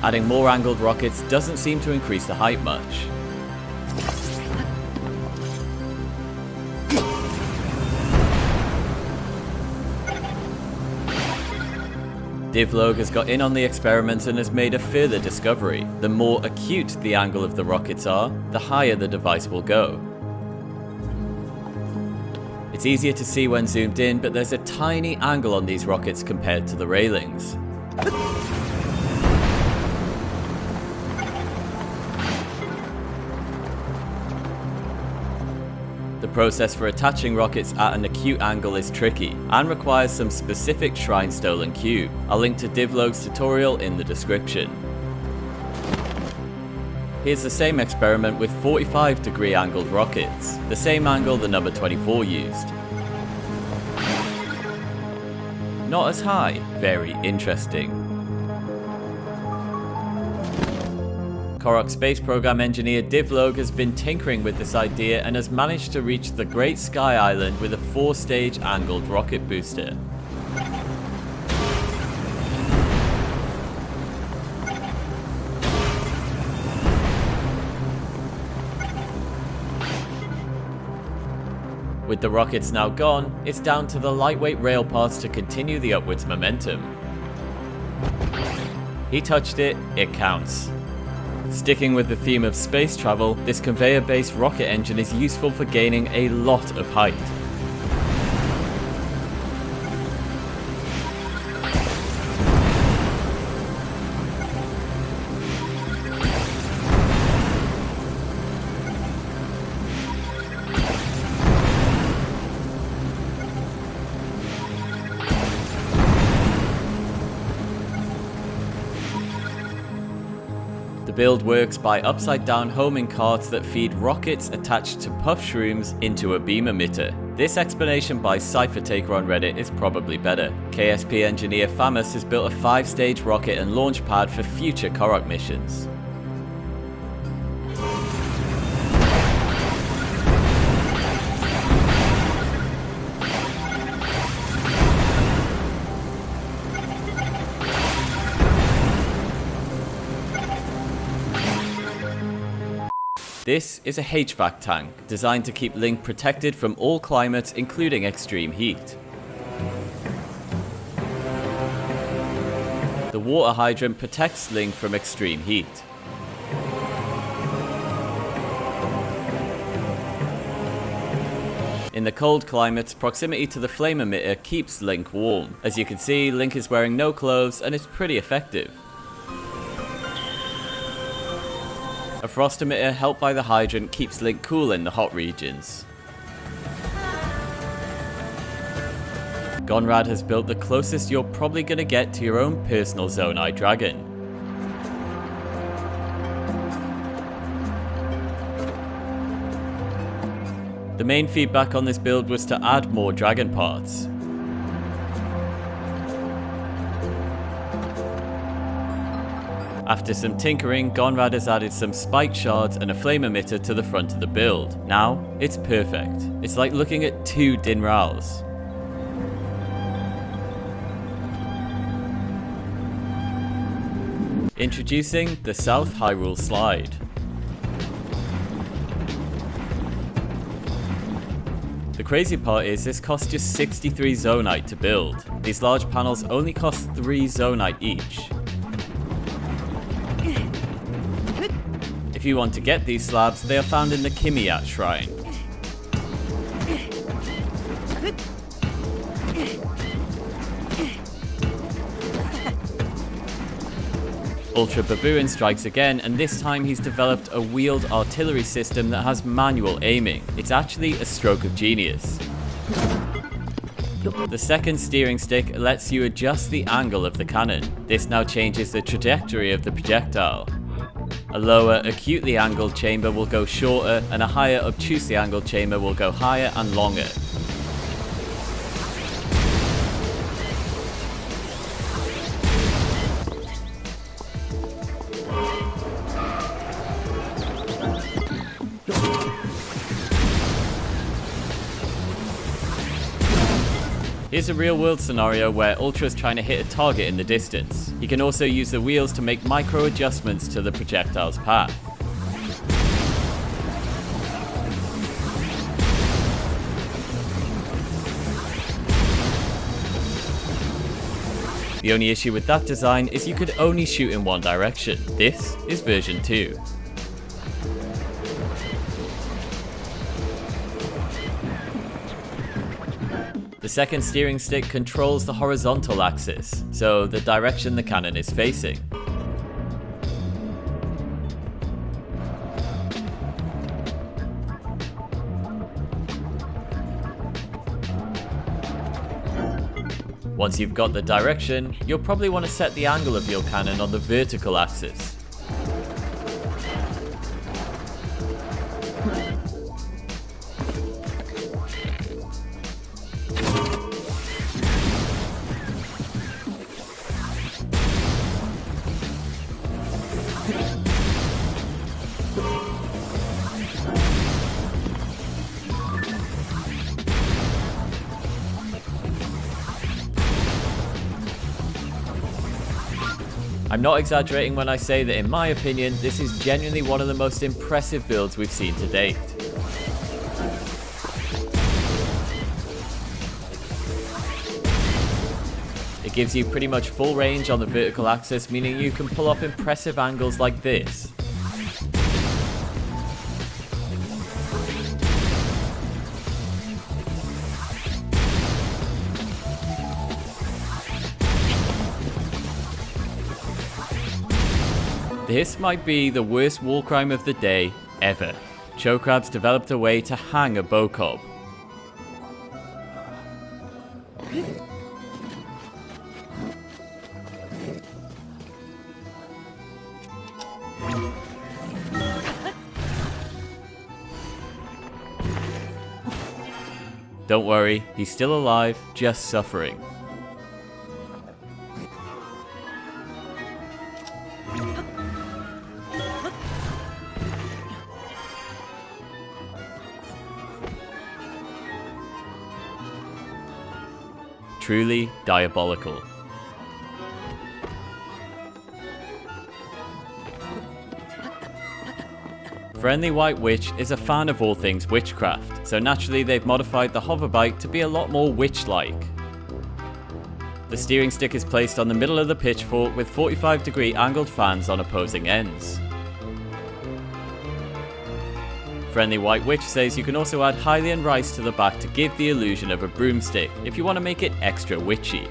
Adding more angled rockets doesn't seem to increase the height much. Divlog has got in on the experiment and has made a further discovery. The more acute the angle of the rockets are, the higher the device will go. It's easier to see when zoomed in, but there's a tiny angle on these rockets compared to the railings. The process for attaching rockets at an acute angle is tricky and requires some specific shrine stolen cube. I'll link to Divlog's tutorial in the description. Here's the same experiment with 45-degree angled rockets, the same angle the number 24 used. Not as high, very interesting. Korok space program engineer Divlog has been tinkering with this idea and has managed to reach the Great Sky Island with a 4-stage angled rocket booster. With the rockets now gone, it's down to the lightweight rail parts to continue the upwards momentum. He touched it, it counts. Sticking with the theme of space travel, this conveyor-based rocket engine is useful for gaining a lot of height. The build works by upside-down homing carts that feed rockets attached to puff shrooms into a beam emitter. This explanation by CypherTaker on Reddit is probably better. KSP engineer Famus has built a 5-stage rocket and launch pad for future Korok missions. This is a HVAC tank, designed to keep Link protected from all climates, including extreme heat. The water hydrant protects Link from extreme heat. In the cold climates, proximity to the flame emitter keeps Link warm. As you can see, Link is wearing no clothes and it's pretty effective. A frost emitter helped by the hydrant keeps Link cool in the hot regions. Gonrad has built the closest you're probably going to get to your own personal Zonai dragon. The main feedback on this build was to add more dragon parts. After some tinkering, Gonrad has added some spike shards and a flame emitter to the front of the build. Now, it's perfect. It's like looking at 2 Dinrals. Introducing the South Hyrule Slide. The crazy part is this costs just 63 Zonite to build. These large panels only cost 3 Zonite each. If you want to get these slabs, they are found in the Kimiyat Shrine. Ultra Babuin strikes again, and this time he's developed a wheeled artillery system that has manual aiming. It's actually a stroke of genius. The second steering stick lets you adjust the angle of the cannon. This now changes the trajectory of the projectile. A lower, acutely angled chamber will go shorter, and a higher, obtusely angled chamber will go higher and longer. Here's a real-world scenario where Ultra's trying to hit a target in the distance. He can also use the wheels to make micro-adjustments to the projectile's path. The only issue with that design is you could only shoot in one direction. This is version 2. The second steering stick controls the horizontal axis, so the direction the cannon is facing. Once you've got the direction, you'll probably want to set the angle of your cannon on the vertical axis. I'm not exaggerating when I say that in my opinion, this is genuinely one of the most impressive builds we've seen to date. It gives you pretty much full range on the vertical axis, meaning you can pull off impressive angles like this. This might be the worst war crime of the day ever. Chocrabs developed a way to hang a bow cob. Don't worry, he's still alive, just suffering. Truly diabolical. Friendly White Witch is a fan of all things witchcraft, so naturally they've modified the hoverbike to be a lot more witch-like. The steering stick is placed on the middle of the pitchfork with 45-degree angled fans on opposing ends. Friendly White Witch says you can also add Hylian rice to the back to give the illusion of a broomstick if you want to make it extra witchy.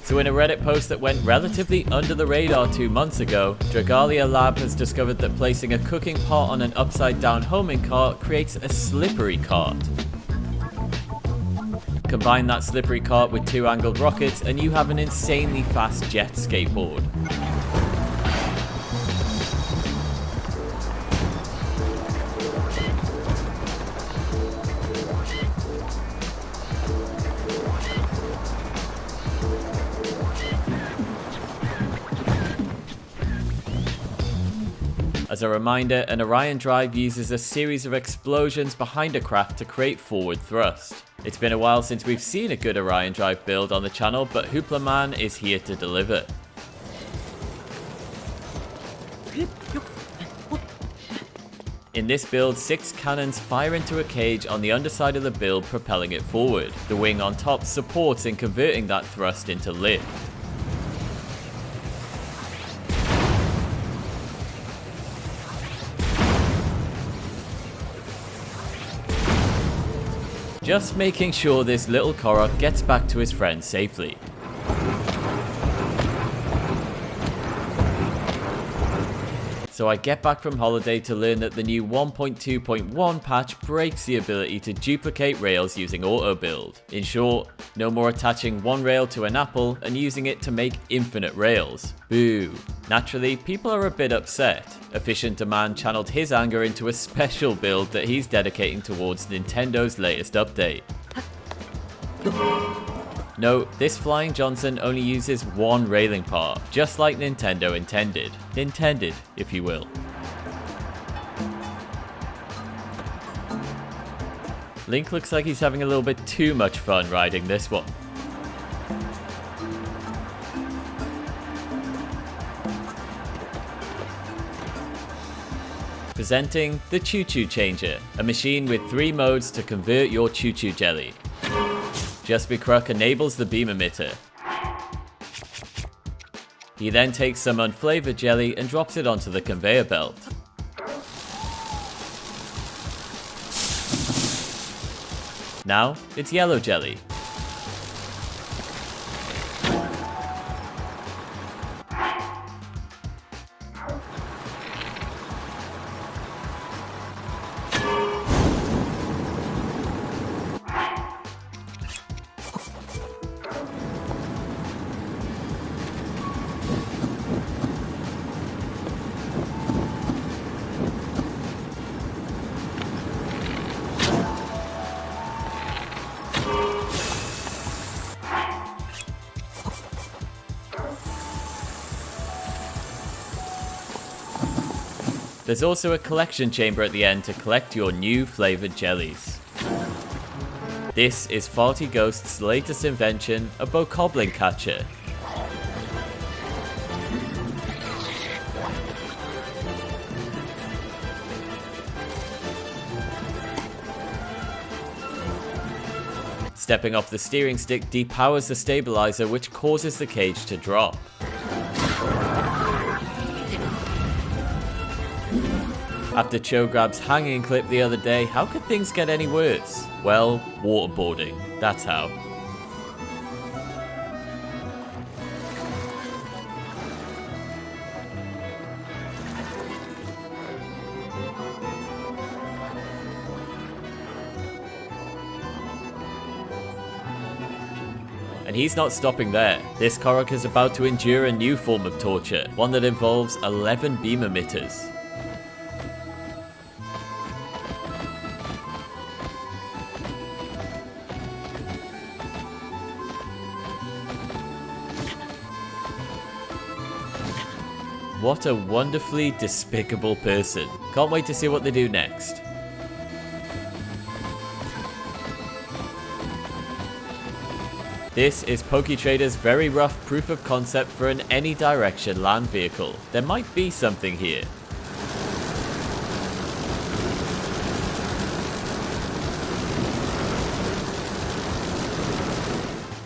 So in a Reddit post that went relatively under the radar 2 months ago, Dragalia Lab has discovered that placing a cooking pot on an upside down homing cart creates a slippery cart. Combine that slippery cart with 2 angled rockets and you have an insanely fast jet skateboard. As a reminder, an Orion drive uses a series of explosions behind a craft to create forward thrust. It's been a while since we've seen a good Orion drive build on the channel, but Hoopla Man is here to deliver. In this build, 6 cannons fire into a cage on the underside of the build, propelling it forward. The wing on top supports in converting that thrust into lift. Just making sure this little Korok gets back to his friends safely. So I get back from holiday to learn that the new 1.2.1 patch breaks the ability to duplicate rails using auto build. In short, no more attaching one rail to an apple and using it to make infinite rails. Boo. Naturally, people are a bit upset. Efficient Demand channeled his anger into a special build that he's dedicating towards Nintendo's latest update. No, this Flying Johnson only uses one railing part, just like Nintendo intended. Intended, if you will. Link looks like he's having a little bit too much fun riding this one. Presenting the Choo Choo Changer, a machine with 3 modes to convert your choo choo jelly. Just Be Kruk enables the beam emitter. He then takes some unflavored jelly and drops it onto the conveyor belt. Now, it's yellow jelly. There's also a collection chamber at the end to collect your new flavored jellies. This is Farty Ghost's latest invention, a bokoblin catcher. Stepping off the steering stick depowers the stabilizer, which causes the cage to drop. After Cho grab's hanging clip the other day, how could things get any worse? Well, waterboarding. That's how. And he's not stopping there. This Korok is about to endure a new form of torture, one that involves 11 beam emitters. What a wonderfully despicable person. Can't wait to see what they do next. This is PokeTrader's very rough proof of concept for an any direction land vehicle. There might be something here.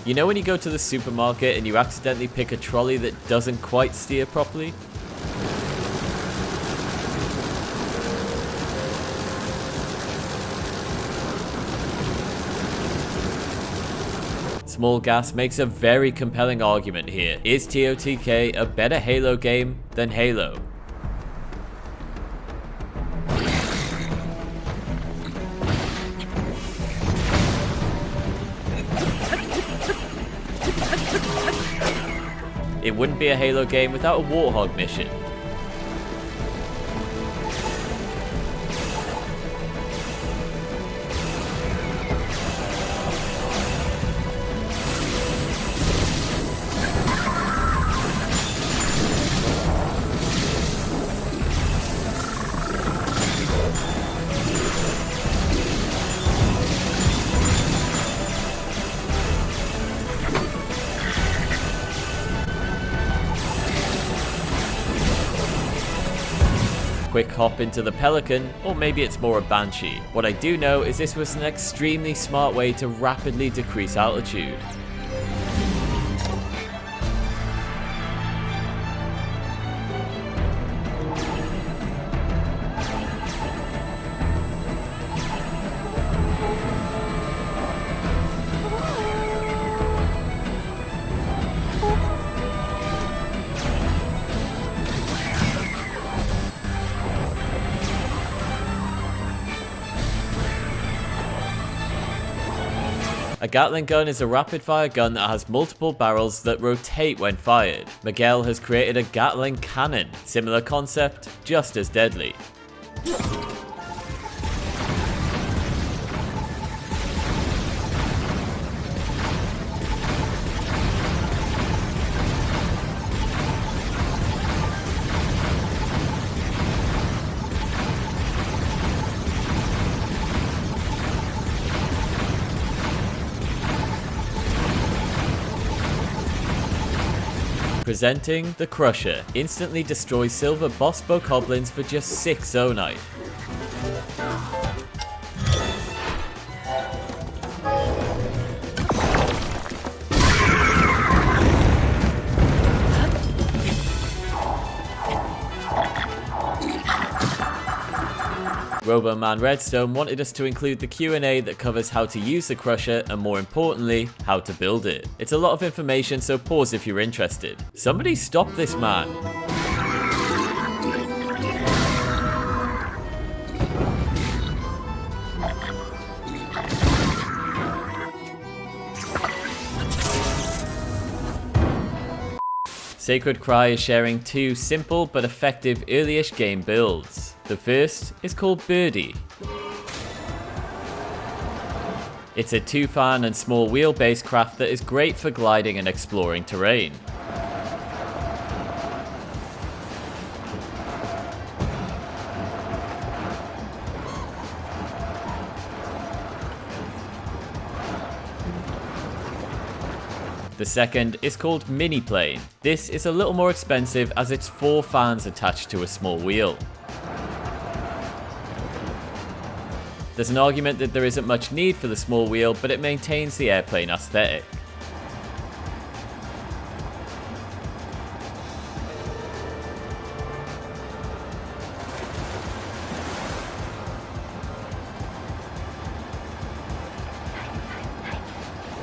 You know when you go to the supermarket and you accidentally pick a trolley that doesn't quite steer properly? Small Gas makes a very compelling argument here. Is TOTK a better Halo game than Halo? It wouldn't be a Halo game without a Warthog mission. Quick hop into the Pelican, or maybe it's more a Banshee. What I do know is this was an extremely smart way to rapidly decrease altitude. A Gatling gun is a rapid-fire gun that has multiple barrels that rotate when fired. Miguel has created a Gatling cannon. Similar concept, just as deadly. Presenting the Crusher. Instantly destroys silver boss bokoblins for just 6 zonite. RoboMan Redstone wanted us to include the Q&A that covers how to use the crusher and, more importantly, how to build it. It's a lot of information, so pause if you're interested. Somebody stop this man. Sacred Cry is sharing two simple but effective early-ish game builds. The first is called Birdie. It's a 2-fan and small wheelbase craft that is great for gliding and exploring terrain. The second is called Mini Plane. This is a little more expensive as it's 4 fans attached to a small wheel. There's an argument that there isn't much need for the small wheel, but it maintains the airplane aesthetic.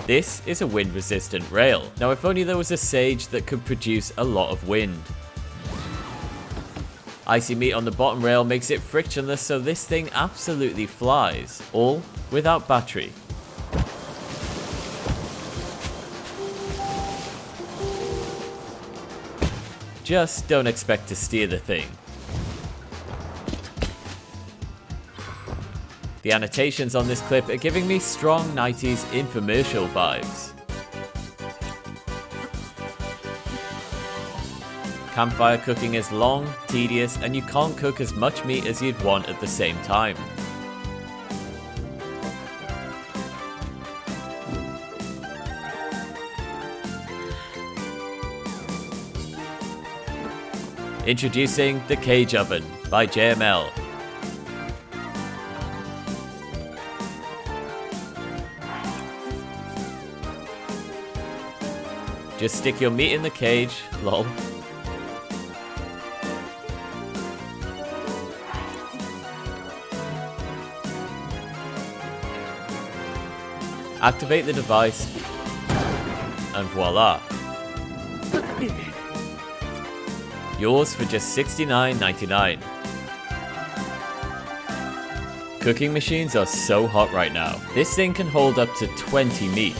This is a wind-resistant rail. Now, if only there was a sage that could produce a lot of wind. Icy meat on the bottom rail makes it frictionless, so this thing absolutely flies, all without battery. Just don't expect to steer the thing. The annotations on this clip are giving me strong 90s infomercial vibes. Campfire cooking is long, tedious, and you can't cook as much meat as you'd want at the same time. Introducing the Cage Oven by JML. Just stick your meat in the cage, lol. Activate the device, and voila. Yours for just $69.99. Cooking machines are so hot right now. This thing can hold up to 20 meat.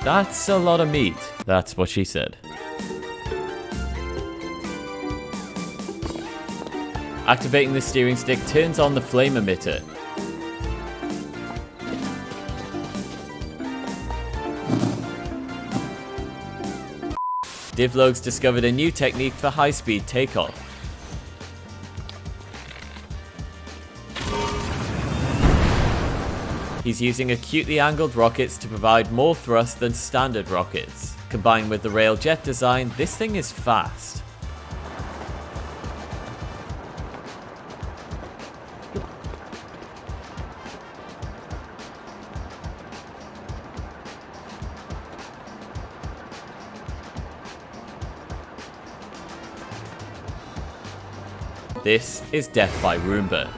That's a lot of meat. That's what she said. Activating the steering stick turns on the flame emitter. Divlog's discovered a new technique for high-speed takeoff. He's using acutely angled rockets to provide more thrust than standard rockets. Combined with the railjet design, this thing is fast. This is Death by Roomba.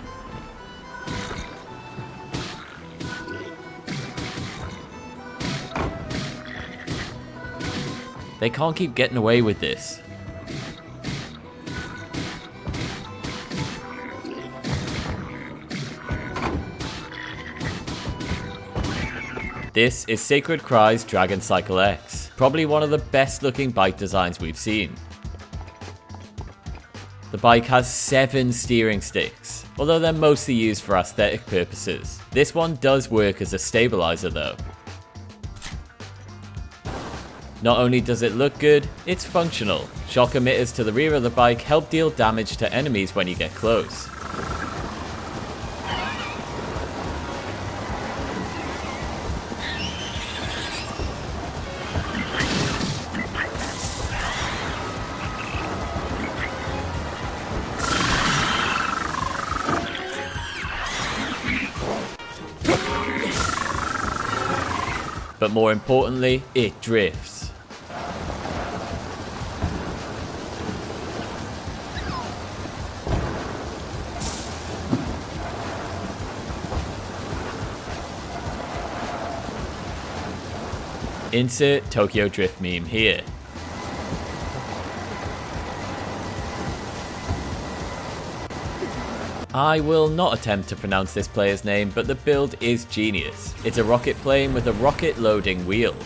They can't keep getting away with this. This is Sacred Cry's Dragon Cycle X, probably one of the best looking bike designs we've seen. The bike has 7 steering sticks, although they're mostly used for aesthetic purposes. This one does work as a stabilizer though. Not only does it look good, it's functional. Shock emitters to the rear of the bike help deal damage to enemies when you get close. But more importantly, it drifts. Insert Tokyo Drift meme here. I will not attempt to pronounce this player's name, but the build is genius. It's a rocket plane with a rocket loading wheel.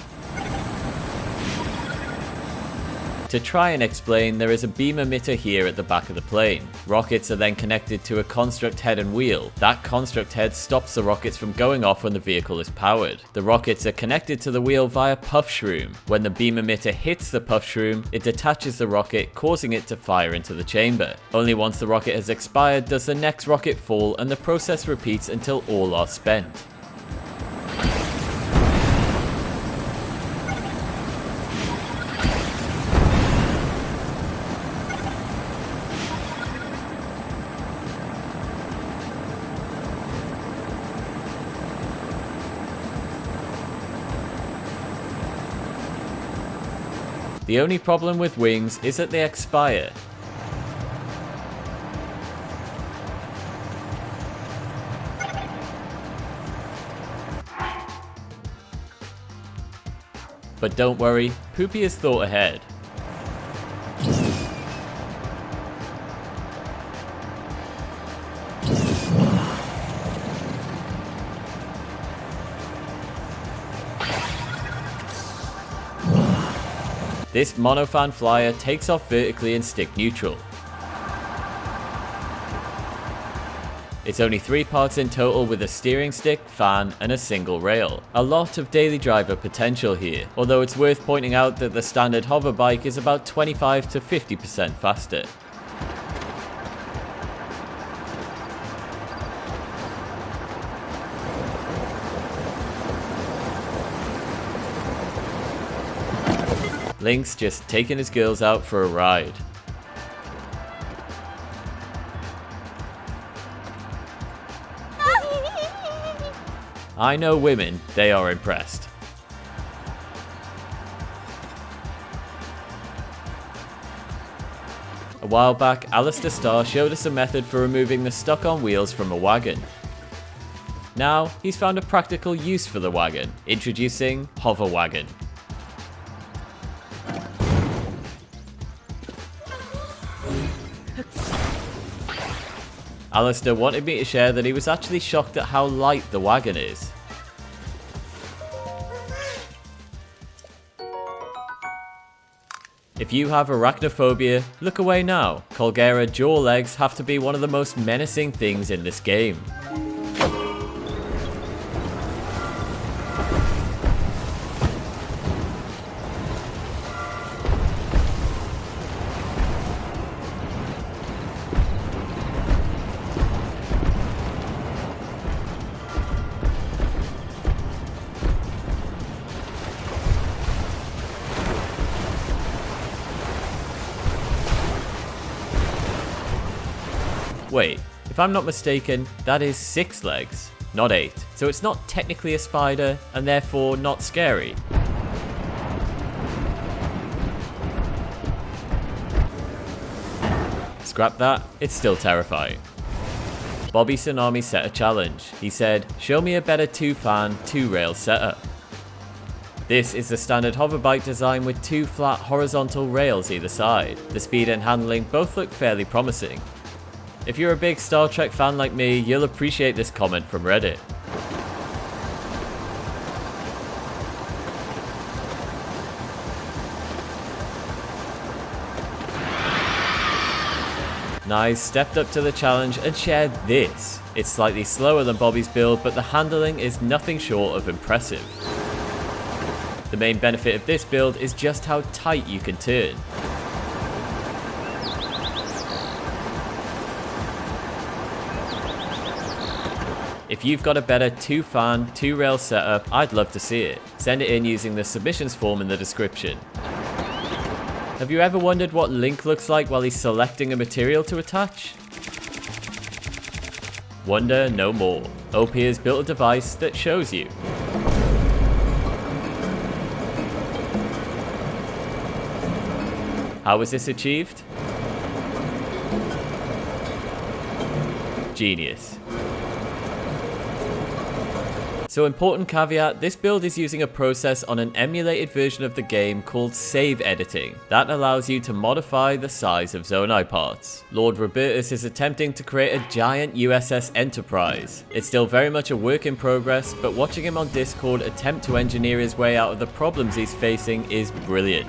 To try and explain, there is a beam emitter here at the back of the plane. Rockets are then connected to a construct head and wheel. That construct head stops the rockets from going off when the vehicle is powered. The rockets are connected to the wheel via puff shroom. When the beam emitter hits the puff shroom, it detaches the rocket, causing it to fire into the chamber. Only once the rocket has expired does the next rocket fall, and the process repeats until all are spent. The only problem with wings is that they expire. But don't worry, Poopy has thought ahead. This monofan flyer takes off vertically in stick neutral. It's only 3 parts in total with a steering stick, fan and a single rail. A lot of daily driver potential here, although it's worth pointing out that the standard hover bike is about 25 to 50% faster. Link's just taking his girls out for a ride. I know women, they are impressed. A while back, Alistair Starr showed us a method for removing the stuck-on wheels from a wagon. Now, he's found a practical use for the wagon, introducing Hover Wagon. Alistair wanted me to share that he was actually shocked at how light the wagon is. If you have arachnophobia, look away now. Colgera jaw legs have to be one of the most menacing things in this game. Wait, if I'm not mistaken, that is 6 legs, not 8. So it's not technically a spider, and therefore not scary. Scrap that, it's still terrifying. Bobby Tsunami set a challenge. He said, "Show me a better 2-fan, 2-rail setup." This is the standard hoverbike design with 2 flat horizontal rails either side. The speed and handling both look fairly promising. If you're a big Star Trek fan like me, you'll appreciate this comment from Reddit. Nyes stepped up to the challenge and shared this. It's slightly slower than Bobby's build, but the handling is nothing short of impressive. The main benefit of this build is just how tight you can turn. If you've got a better 2-fan, 2-rail setup, I'd love to see it. Send it in using the submissions form in the description. Have you ever wondered what Link looks like while he's selecting a material to attach? Wonder no more. OP has built a device that shows you. How was this achieved? Genius. So important caveat, this build is using a process on an emulated version of the game called save editing. That allows you to modify the size of Zonai parts. Lord Robertus is attempting to create a giant USS Enterprise. It's still very much a work in progress, but watching him on Discord attempt to engineer his way out of the problems he's facing is brilliant.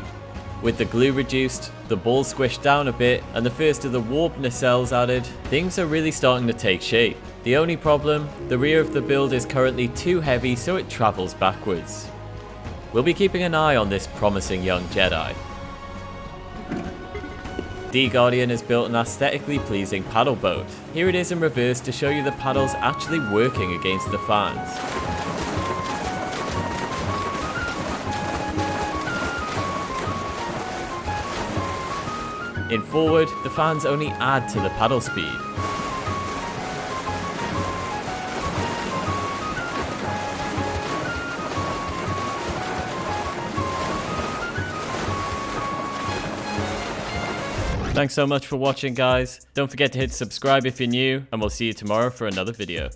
With the glue reduced, the ball squished down a bit, and the first of the warp nacelles added, things are really starting to take shape. The only problem, the rear of the build is currently too heavy, so it travels backwards. We'll be keeping an eye on this promising young Jedi. D-Guardian has built an aesthetically pleasing paddle boat. Here it is in reverse to show you the paddles actually working against the fans. In forward, the fans only add to the paddle speed. Thanks so much for watching, guys. Don't forget to hit subscribe if you're new, and we'll see you tomorrow for another video.